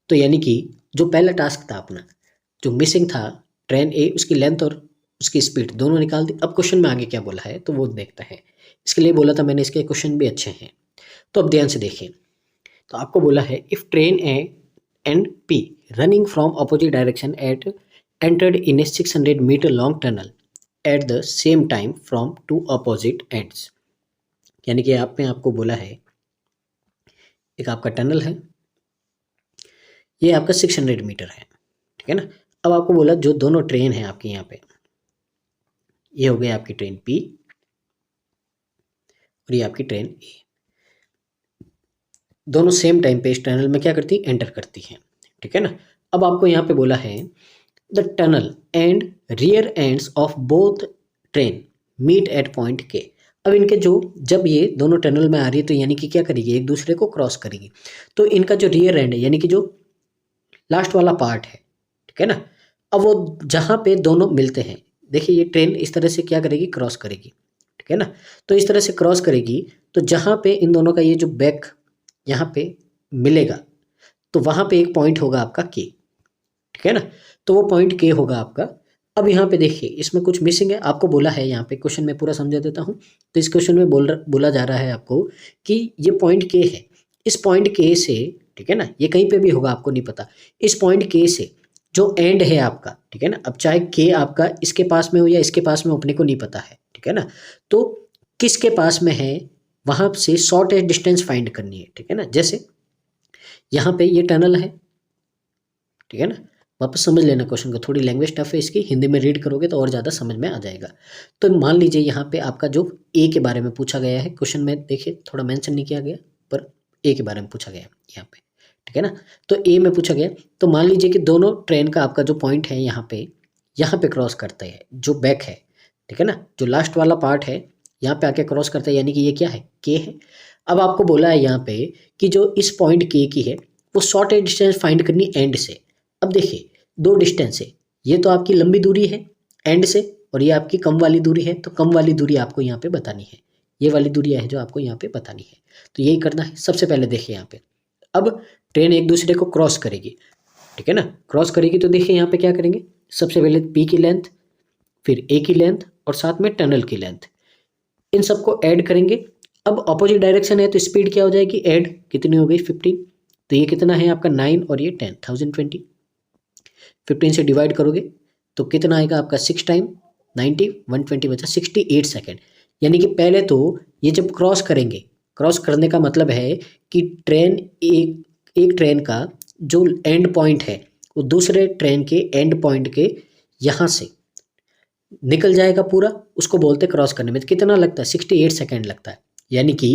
[SPEAKER 1] तो यानी कि जो पहला टास्क था अपना, जो मिसिंग था ट्रेन ए, उसकी लेंथ और उसकी स्पीड दोनों निकाल दी। अब क्वेश्चन में आगे क्या बोला है तो वो देखते हैं, इसके लिए बोला था मैंने, इसके क्वेश्चन भी अच्छे हैं, तो अब ध्यान से देखिए। तो आपको बोला है if train A and P running from opposite direction at entered in a 600 metre long tunnel at the same time from 2 opposite ends, यानी कि आपको बोला है एक आपका टनल है, ये आपका 600 मीटर है, ठीक है ना। अब आपको बोला जो दोनों ट्रेन है आपके यहाँ पे, ये हो गई आपकी ट्रेन पी और ये आपकी ट्रेन ए, दोनों सेम टाइम पे इस टनल में क्या करती एंटर करती हैं, ठीक है ना। अब आपको यहाँ पे बोला है the tunnel and rear ends of both train meet at point के। अब इनके जो जब ये दोनों टनल में आ रही है तो यानी कि क्या करेगी एक दूसरे को क्रॉस करेगी, तो इनका जो रियर एंड है यानी कि जो लास्ट वाला पार्ट है, ठीक है ना, अब वो जहाँ पे दोनों मिलते हैं, देखिए ये ट्रेन इस तरह से क्या करेगी क्रॉस करेगी, ठीक है ना। तो इस तरह से क्रॉस करेगी, तो जहाँ पे इन दोनों का ये जो बैक यहाँ पे मिलेगा तो वहाँ पे एक पॉइंट होगा आपका के, ठीक है ना, तो वो पॉइंट के होगा आपका। अब यहाँ पे देखिए इसमें कुछ मिसिंग है, आपको बोला है यहाँ पे क्वेश्चन में पूरा समझा देता हूँ। तो इस क्वेश्चन में बोला जा रहा है आपको कि ये पॉइंट के है, इस पॉइंट के से, ठीक है ना, ये कहीं पे भी होगा आपको नहीं पता, इस पॉइंट के से जो एंड है आपका, ठीक है ना, अब चाहे के आपका इसके पास में हो या इसके पास में अपने को नहीं पता है, ठीक है ना, तो किसके पास में है वहाँ से शॉर्टेस्ट डिस्टेंस फाइंड करनी है, ठीक है ना। जैसे यहाँ पे ये टनल है, ठीक है ना, वापस समझ लेना क्वेश्चन को, थोड़ी लैंग्वेज टफ है इसकी, हिंदी में रीड करोगे तो और ज़्यादा समझ में आ जाएगा। तो मान लीजिए यहाँ पे आपका जो ए के बारे में पूछा गया है क्वेश्चन में, देखिए थोड़ा मेंशन नहीं किया गया पर ए के बारे में पूछा गया यहाँ पे, ठीक है ना। तो ए में पूछा गया, तो मान लीजिए कि दोनों ट्रेन का आपका जो पॉइंट है यहाँ पे क्रॉस करता है, जो बैक है, ठीक है ना, जो लास्ट वाला पार्ट है यहाँ पे आके क्रॉस करता है, यानी कि ये क्या है के है। अब आपको बोला है यहाँ पे कि जो इस पॉइंट के की है वो शॉर्टेस्ट डिस्टेंस फाइंड करनी एंड से। अब देखिए दो डिस्टेंस है, ये तो आपकी लंबी दूरी है एंड से और ये आपकी कम वाली दूरी है, तो कम वाली दूरी आपको यहाँ पे बतानी है, ये वाली दूरी है जो आपको यहाँ पे बतानी है। तो यही करना है। सबसे पहले देखिए यहाँ पे अब ट्रेन एक दूसरे को क्रॉस करेगी, ठीक है ना, क्रॉस करेगी तो देखिए यहाँ पे क्या करेंगे, सबसे पहले पी की लेंथ, फिर ए की लेंथ और साथ में टनल की लेंथ, इन सबको ऐड करेंगे। अब अपोजिट डायरेक्शन है तो स्पीड क्या हो जाएगी ऐड कितनी हो गई 15, तो ये कितना है आपका 9 और ये 10, 1020, 15 से डिवाइड करोगे तो कितना आएगा आपका 6 टाइम 90, 120 बचा 68 सेकेंड। यानी कि पहले तो ये जब क्रॉस करेंगे, क्रॉस करने का मतलब है कि ट्रेन एक ट्रेन का जो एंड पॉइंट है वो दूसरे ट्रेन के एंड पॉइंट के यहाँ से निकल जाएगा पूरा, उसको बोलते क्रॉस करने में। तो कितना लगता है 68 सेकेंड लगता है, यानी कि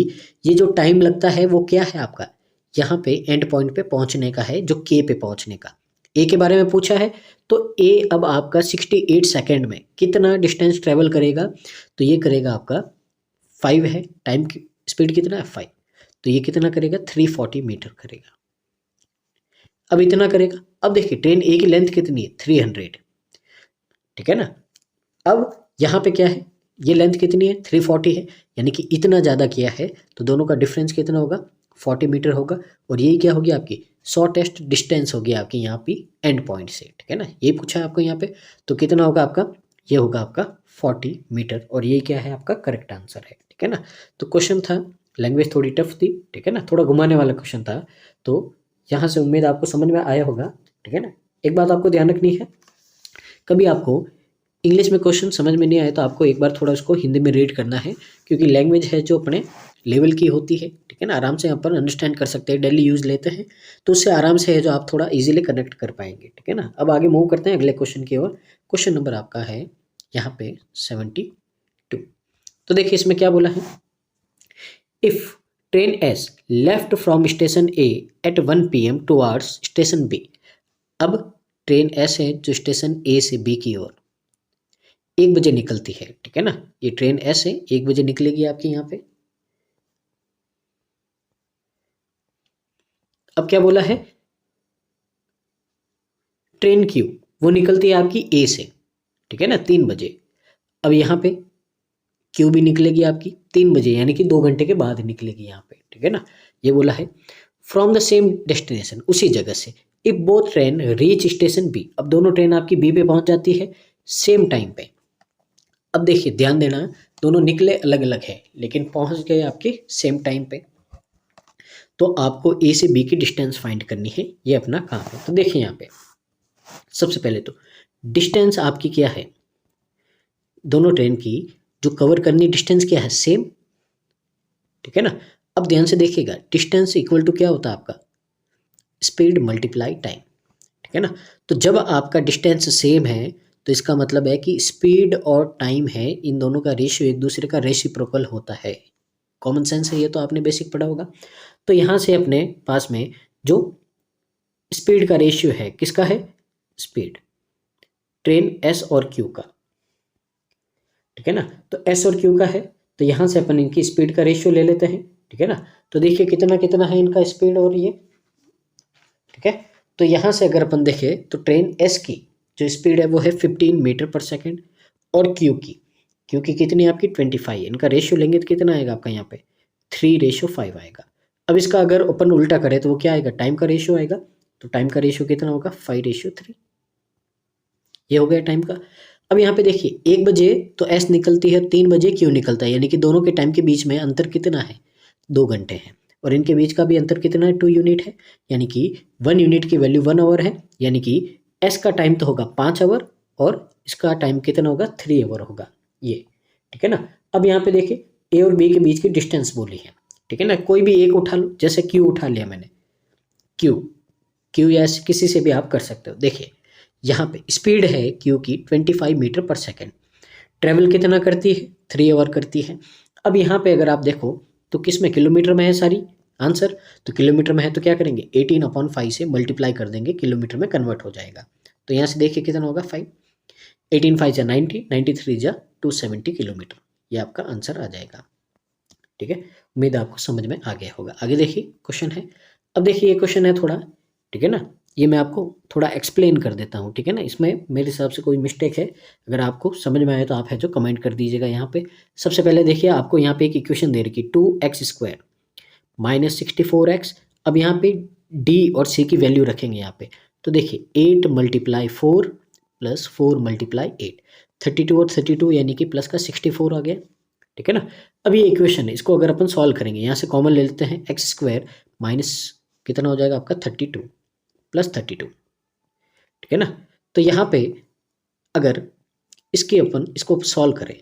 [SPEAKER 1] ये जो टाइम लगता है वो क्या है आपका यहाँ पे एंड पॉइंट पे पहुँचने का है, जो के पे पहुँचने का। ए के बारे में पूछा है तो ए अब आपका 68 सेकेंड में कितना डिस्टेंस ट्रेवल करेगा, तो ये करेगा आपका 5 है, टाइम की स्पीड कितना है 5, तो ये कितना करेगा 340 मीटर करेगा। अब इतना करेगा। अब देखिए ट्रेन ए की लेंथ कितनी है 300, ठीक है ना। अब यहाँ पे क्या है, ये लेंथ कितनी है 340 है, यानी कि इतना ज़्यादा किया है तो दोनों का डिफरेंस कितना होगा 40 मीटर होगा, और यही क्या होगी आपकी शॉर्टेस्ट डिस्टेंस होगी आपकी यहाँ पे एंड पॉइंट से, ठीक है ना, यही पूछा है आपको यहाँ पे। तो कितना होगा आपका ये होगा आपका 40 मीटर और ये क्या है आपका करेक्ट आंसर है, ठीक है ना। तो क्वेश्चन था, लैंग्वेज थोड़ी टफ थी, ठीक है ना, थोड़ा घुमाने वाला क्वेश्चन था। तो यहाँ से उम्मीद आपको समझ में आया होगा, ठीक है ना। एक बात आपको ध्यान रखनी है, कभी आपको इंग्लिश में क्वेश्चन समझ में नहीं आए तो आपको एक बार थोड़ा उसको हिंदी में रीड करना है, क्योंकि लैंग्वेज है जो अपने लेवल की होती है, ठीक है ना, आराम से अपन अंडरस्टैंड कर सकते हैं, डेली यूज़ लेते हैं, तो उससे आराम से है जो आप थोड़ा इजीली कनेक्ट कर पाएंगे, ठीक है ना। अब आगे मूव करते हैं अगले क्वेश्चन की ओर। क्वेश्चन नंबर आपका है यहाँ पे 72। तो देखिए इसमें क्या बोला है, if train S left from station A at 1 PM towards station B. अब ट्रेन एस है जो स्टेशन ए से बी की ओर 1 बजे निकलती है, ठीक है ना, ये ट्रेन एस है, 1 बजे निकलेगी आपकी यहाँ पे। अब क्या बोला है, ट्रेन क्यू वो निकलती है आपकी ए से, ठीक है ना, 3 बजे। अब यहाँ पे क्यू भी निकलेगी आपकी 3 बजे, यानी कि 2 घंटे के बाद निकलेगी यहाँ पे, ठीक है ना। ये बोला है फ्रॉम द सेम डेस्टिनेशन, उसी जगह से, if both train reach station B. अब दोनों ट्रेन आपकी बी पे पहुंच जाती है सेम टाइम पे। अब देखिए ध्यान देना, दोनों निकले अलग अलग है लेकिन पहुंच गए आपके सेम टाइम पे। तो आपको ए से बी की डिस्टेंस फाइंड करनी है, ये अपना काम है। तो देखिए यहाँ पे सबसे पहले तो डिस्टेंस आपकी क्या है, दोनों ट्रेन की जो कवर करनी डिस्टेंस क्या है, सेम, ठीक है ना। अब ध्यान से देखिएगा, डिस्टेंस इक्वल टू क्या होता है आपका, स्पीड मल्टीप्लाई टाइम, ठीक है ना। तो जब आपका डिस्टेंस सेम है तो इसका मतलब है कि स्पीड और टाइम है, इन दोनों का रेशियो एक दूसरे का रेसिप्रोकल होता है। कॉमन सेंस है, ये तो आपने बेसिक पढ़ा होगा। तो यहाँ से अपने पास में जो स्पीड का रेशियो है, किसका है, स्पीड ट्रेन एस और क्यू का, ठीक है ना। तो एस और क्यू का है, तो यहाँ से अपन इनकी स्पीड का रेशियो ले लेते हैं, ठीक है ना। तो देखिए कितना कितना है इनका स्पीड और ये, ठीक है। तो यहाँ से अगर अपन देखें तो ट्रेन एस की जो स्पीड है वो है 15 मीटर पर सेकेंड, और क्यू की कितनी आपकी 25। इनका रेशियो लेंगे तो कितना आएगा आपका यहाँ पे 3:5 आएगा। अब इसका अगर अपन उल्टा करें तो वो क्या आएगा, टाइम का रेशियो आएगा। तो टाइम का रेशियो कितना होगा 5:3, ये हो गया टाइम का। अब यहाँ पे देखिए 1 बजे तो एस निकलती है, 3 बजे क्यू निकलता है, यानी कि दोनों के टाइम के बीच में अंतर कितना है, 2 घंटे हैं। और इनके बीच का भी अंतर कितना है, 2 यूनिट है, यानी कि 1 यूनिट की वैल्यू 1 आवर है, यानी कि एस का टाइम तो होगा 5 आवर और इसका टाइम कितना होगा 3 आवर होगा ये, ठीक है ना। अब यहाँ पे देखिए ए और बी के बीच की डिस्टेंस बोली है, ठीक है ना। कोई भी एक उठा लो, जैसे क्यू उठा लिया मैंने, क्यू या किसी से भी आप कर सकते हो। देखिए यहाँ पे स्पीड है क्यू की 25 मीटर पर सेकेंड, ट्रेवल कितना करती है 3 आवर करती है। अब यहाँ पे अगर आप देखो तो किस में, किलोमीटर में है सारी आंसर, तो किलोमीटर में है तो क्या करेंगे 18/5 से मल्टीप्लाई कर देंगे, किलोमीटर में कन्वर्ट हो जाएगा। तो यहाँ से देखिए कितना होगा 5, 18×5 = 90, 93 × 270 किलोमीटर, ये आपका आंसर आ जाएगा, ठीक है। उम्मीद आपको समझ में आ गया होगा। आगे देखिए क्वेश्चन है, अब देखिए ये क्वेश्चन है थोड़ा, ठीक है ना, ये मैं आपको थोड़ा एक्सप्लेन कर देता हूँ, ठीक है ना। इसमें मेरे हिसाब से कोई मिस्टेक है, अगर आपको समझ में आए तो आप है जो कमेंट कर दीजिएगा यहाँ पे। सबसे पहले देखिए आपको यहाँ पे एक इक्वेशन दे रखी 2x² - 64x। अब यहाँ पे डी और सी की वैल्यू रखेंगे यहाँ पे, तो देखिए 8 × 4 + 4 × 8, 32 और 32 यानी कि प्लस का 64 आ गया, ठीक है ना। अब ये इक्वेशन है, इसको अगर अपन सॉल्व करेंगे, यहाँ से कॉमन ले लेते हैं, x² माइनस कितना हो जाएगा आपका 32 + 32, ठीक है ना। तो यहाँ पे अगर इसके अपन इसको सॉल्व करें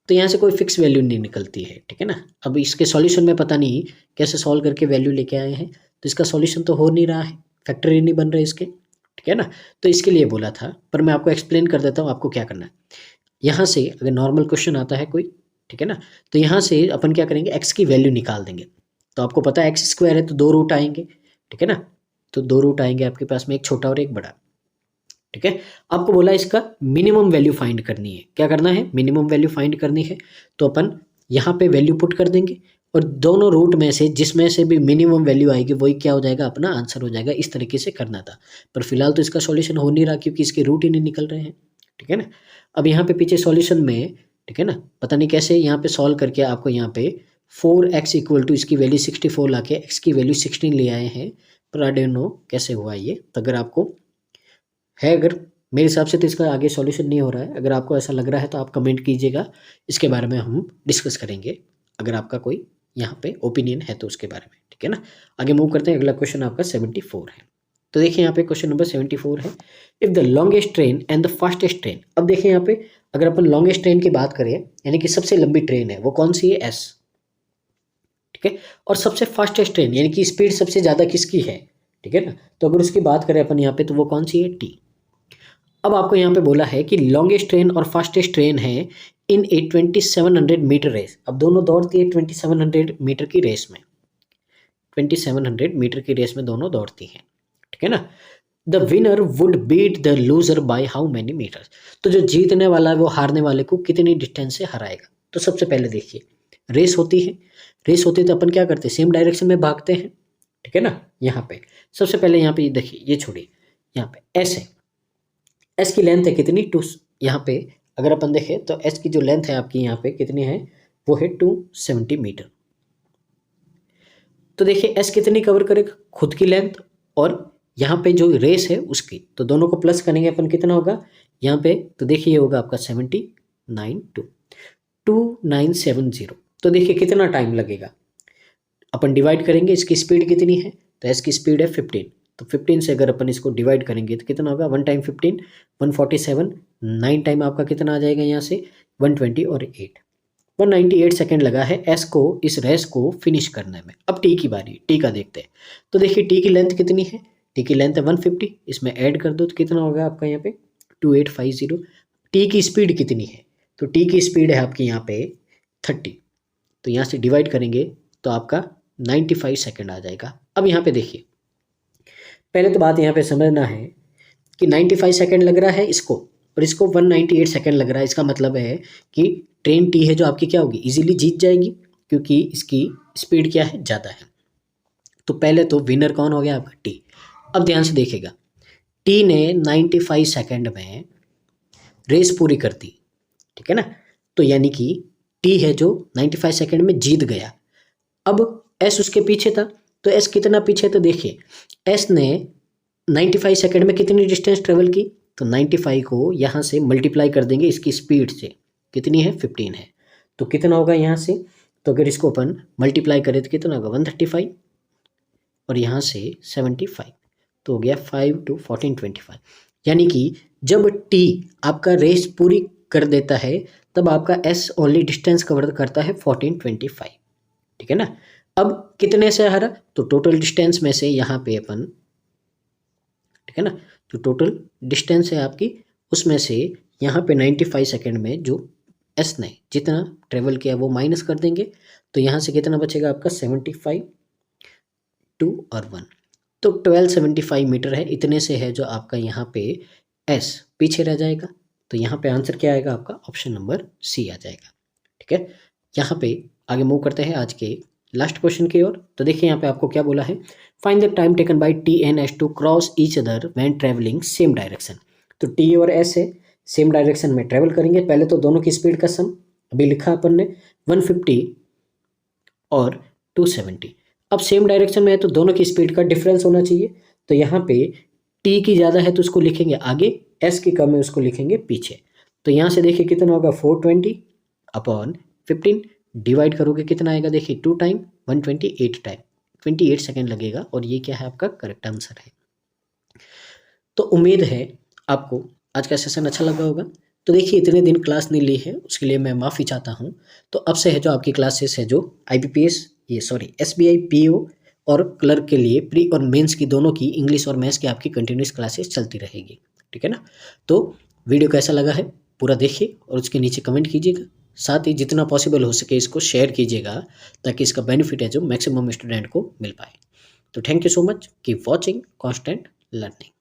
[SPEAKER 1] तो यहाँ से कोई फिक्स वैल्यू नहीं निकलती है, ठीक है ना। अब इसके सॉल्यूशन में पता नहीं कैसे सॉल्व करके वैल्यू लेके आए हैं, तो इसका सॉल्यूशन तो हो नहीं रहा है, फैक्टर ही नहीं बन रहे इसके, ठीक है ना। तो इसके लिए बोला था, पर मैं आपको एक्सप्लेन कर देता हूँ आपको क्या करना है। यहाँ से अगर नॉर्मल क्वेश्चन आता है कोई, ठीक है ना, तो यहाँ से अपन क्या करेंगे, एक्स की वैल्यू निकाल देंगे। तो आपको पता है x² है तो 2 रूट आएंगे, ठीक है ना। तो 2 रूट आएंगे आपके पास में, एक छोटा और एक बड़ा, ठीक है। आपको बोला इसका मिनिमम वैल्यू फाइंड करनी है, क्या करना है, मिनिमम वैल्यू फाइंड करनी है। तो अपन यहाँ पे वैल्यू पुट कर देंगे और दोनों रूट में से जिसमें से भी मिनिमम वैल्यू आएगी वही क्या हो जाएगा, अपना आंसर हो जाएगा। इस तरीके से करना था, पर फिलहाल तो इसका सॉल्यूशन हो नहीं रहा क्योंकि इसके रूट ही नहीं निकल रहे हैं, ठीक है ना। अब यहाँ पे पीछे सॉल्यूशन में, ठीक है ना, पता नहीं कैसे यहाँ पे सॉल्व करके आपको यहाँ पे 4x = इसकी वैल्यू 64 ला के x की वैल्यू 16 ले आए हैं, पर आई डोंट नो कैसे हुआ ये। तो अगर आपको है अगर मेरे हिसाब से तो इसका आगे सॉल्यूशन नहीं हो रहा है। अगर आपको ऐसा लग रहा है तो आप कमेंट कीजिएगा, इसके बारे में हम डिस्कस करेंगे, अगर आपका कोई यहाँ पे ओपिनियन है तो उसके बारे में, ठीक है ना। आगे मूव करते हैं, अगला क्वेश्चन आपका 74 है। तो देखिए यहाँ पे क्वेश्चन नंबर 74 है, if the longest train and the fastest train. अब देखिए यहाँ पे अगर अपन लॉन्गेस्ट ट्रेन की बात करें, यानी कि सबसे लंबी ट्रेन है, वो कौन सी है, एस, ठीक है। और सबसे फास्टेस्ट ट्रेन यानी कि स्पीड सबसे ज़्यादा किसकी है, ठीक है ना। तो अगर उसकी बात करें अपन यहाँ पे तो वो कौन सी है, टी। अब आपको यहाँ पे बोला है कि लॉन्गेस्ट ट्रेन और फास्टेस्ट ट्रेन है इन ए 2700 मीटर रेस। अब दोनों दौड़ती है 2700 मीटर की रेस में, 2700 मीटर की रेस में दोनों दौड़ती हैं, ठीक है ना। The winner would beat the loser by how many metres. तो जो जीतने वाला है वो हारने वाले को कितनी डिस्टेंस से हराएगा। तो सबसे पहले देखिए, रेस होती है, रेस होती है तो अपन क्या करते हैं, सेम डायरेक्शन में भागते हैं, ठीक है ना। यहाँ पे सबसे पहले यहाँ पे देखिए, ये छोड़िए, यहाँ पे एस है, एस की लेंथ है कितनी, 2। यहाँ पे अगर अपन देखें तो एस की जो लेंथ है आपकी यहाँ पे कितनी है, वो है 270 मीटर। तो देखिए एस कितनी कवर करेगा, खुद की लेंथ और यहाँ पे जो रेस है उसकी, तो दोनों को प्लस करेंगे अपन, कितना होगा यहाँ पे, तो देखिए ये होगा आपका 2970। तो देखिए कितना टाइम लगेगा, अपन डिवाइड करेंगे, इसकी स्पीड कितनी है, तो एस की स्पीड है 15, तो 15 से अगर अपन इसको डिवाइड करेंगे तो कितना होगा, 1 टाइम 15 147, 9 टाइम आपका कितना आ जाएगा यहाँ से 120 और 8, 198 सेकेंड लगा है एस को इस रेस को फिनिश करने में। अब टी की बारी, टी का देखते हैं। तो देखिए टी की लेंथ कितनी है, टी की लेंथ है 150, इसमें ऐड कर दो तो कितना होगा आपका यहाँ पे 2850। टी की स्पीड कितनी है, तो टी की स्पीड है आपकी यहाँ पे 30, तो यहाँ से डिवाइड करेंगे तो आपका 95 सेकेंड आ जाएगा। अब यहाँ पे देखिए, पहले तो बात यहाँ पे समझना है कि 95 सेकेंड लग रहा है इसको और इसको 198 सेकेंड लग रहा है, इसका मतलब है कि ट्रेन टी है जो आपकी क्या होगी, इजीली जीत जाएगी, क्योंकि इसकी स्पीड क्या है, ज़्यादा है। तो पहले तो विनर कौन हो गया आपका, टी। अब ध्यान से देखिएगा, टी ने 95 सेकेंड में रेस पूरी कर दी, ठीक है ना। तो यानी कि टी है जो 95 सेकेंड में जीत गया। अब एस उसके पीछे था, तो एस कितना पीछे, तो देखिए एस ने 95 सेकेंड में कितनी डिस्टेंस ट्रेवल की, तो 95 को यहाँ से मल्टीप्लाई कर देंगे इसकी स्पीड से, कितनी है 15 है, तो कितना होगा यहाँ से, तो अगर इसको अपन मल्टीप्लाई करें तो कितना होगा 135 और यहाँ से 75, तो हो गया 5 to 14 25। यानी कि जब टी आपका रेस पूरी कर देता है तब आपका एस ओनली डिस्टेंस कवर करता है 1425, ठीक है ना। अब कितने से हरा, तो टोटल डिस्टेंस में से यहाँ पे अपन, ठीक है ना, जो टोटल डिस्टेंस है आपकी उसमें से यहाँ पे 95 सेकेंड में जो एस ने जितना ट्रेवल किया वो माइनस कर देंगे, तो यहाँ से कितना बचेगा आपका 75 2 और 1, तो 1275 मीटर है, इतने से है जो आपका यहाँ पे एस पीछे रह जाएगा। तो यहाँ पे आंसर क्या आएगा आपका, ऑप्शन नंबर सी आ जाएगा, ठीक है। यहाँ पे आगे मूव करते हैं आज के लास्ट क्वेश्चन की ओर। तो देखिए यहाँ पे आपको क्या बोला है, find the time taken by T and S to cross each other when travelling same direction. तो टी और एस है, सेम डायरेक्शन में ट्रेवल करेंगे, पहले तो दोनों की स्पीड का सम अभी लिखा अपन ने 150 और 270। अब सेम डायरेक्शन में है तो दोनों की स्पीड का डिफरेंस होना चाहिए, तो यहाँ पे टी की ज़्यादा है तो उसको लिखेंगे आगे, एस की कम है उसको लिखेंगे पीछे। तो यहाँ से देखिए कितना होगा 420 अपॉन 15, डिवाइड करोगे कितना आएगा, देखिए 2 टाइम 128 टाइम 28 सेकेंड लगेगा, और ये क्या है आपका करेक्ट आंसर है। तो उम्मीद है आपको आज का सेशन अच्छा लगा होगा। तो देखिए इतने दिन क्लास नहीं ली है उसके लिए मैं माफ़ी चाहता हूँ। तो अब से है जो आपकी क्लासेस है जो IBPS SBI PO और क्लर्क के लिए प्री और मेंस की दोनों की इंग्लिश और मैथ्स की आपकी कंटिन्यूस क्लासेस चलती रहेगी, ठीक है ना। तो वीडियो कैसा लगा है पूरा देखिए और उसके नीचे कमेंट कीजिएगा, साथ ही जितना पॉसिबल हो सके इसको शेयर कीजिएगा ताकि इसका बेनिफिट है जो मैक्सिमम स्टूडेंट को मिल पाए। तो thank you so much, keep watching, constant learning.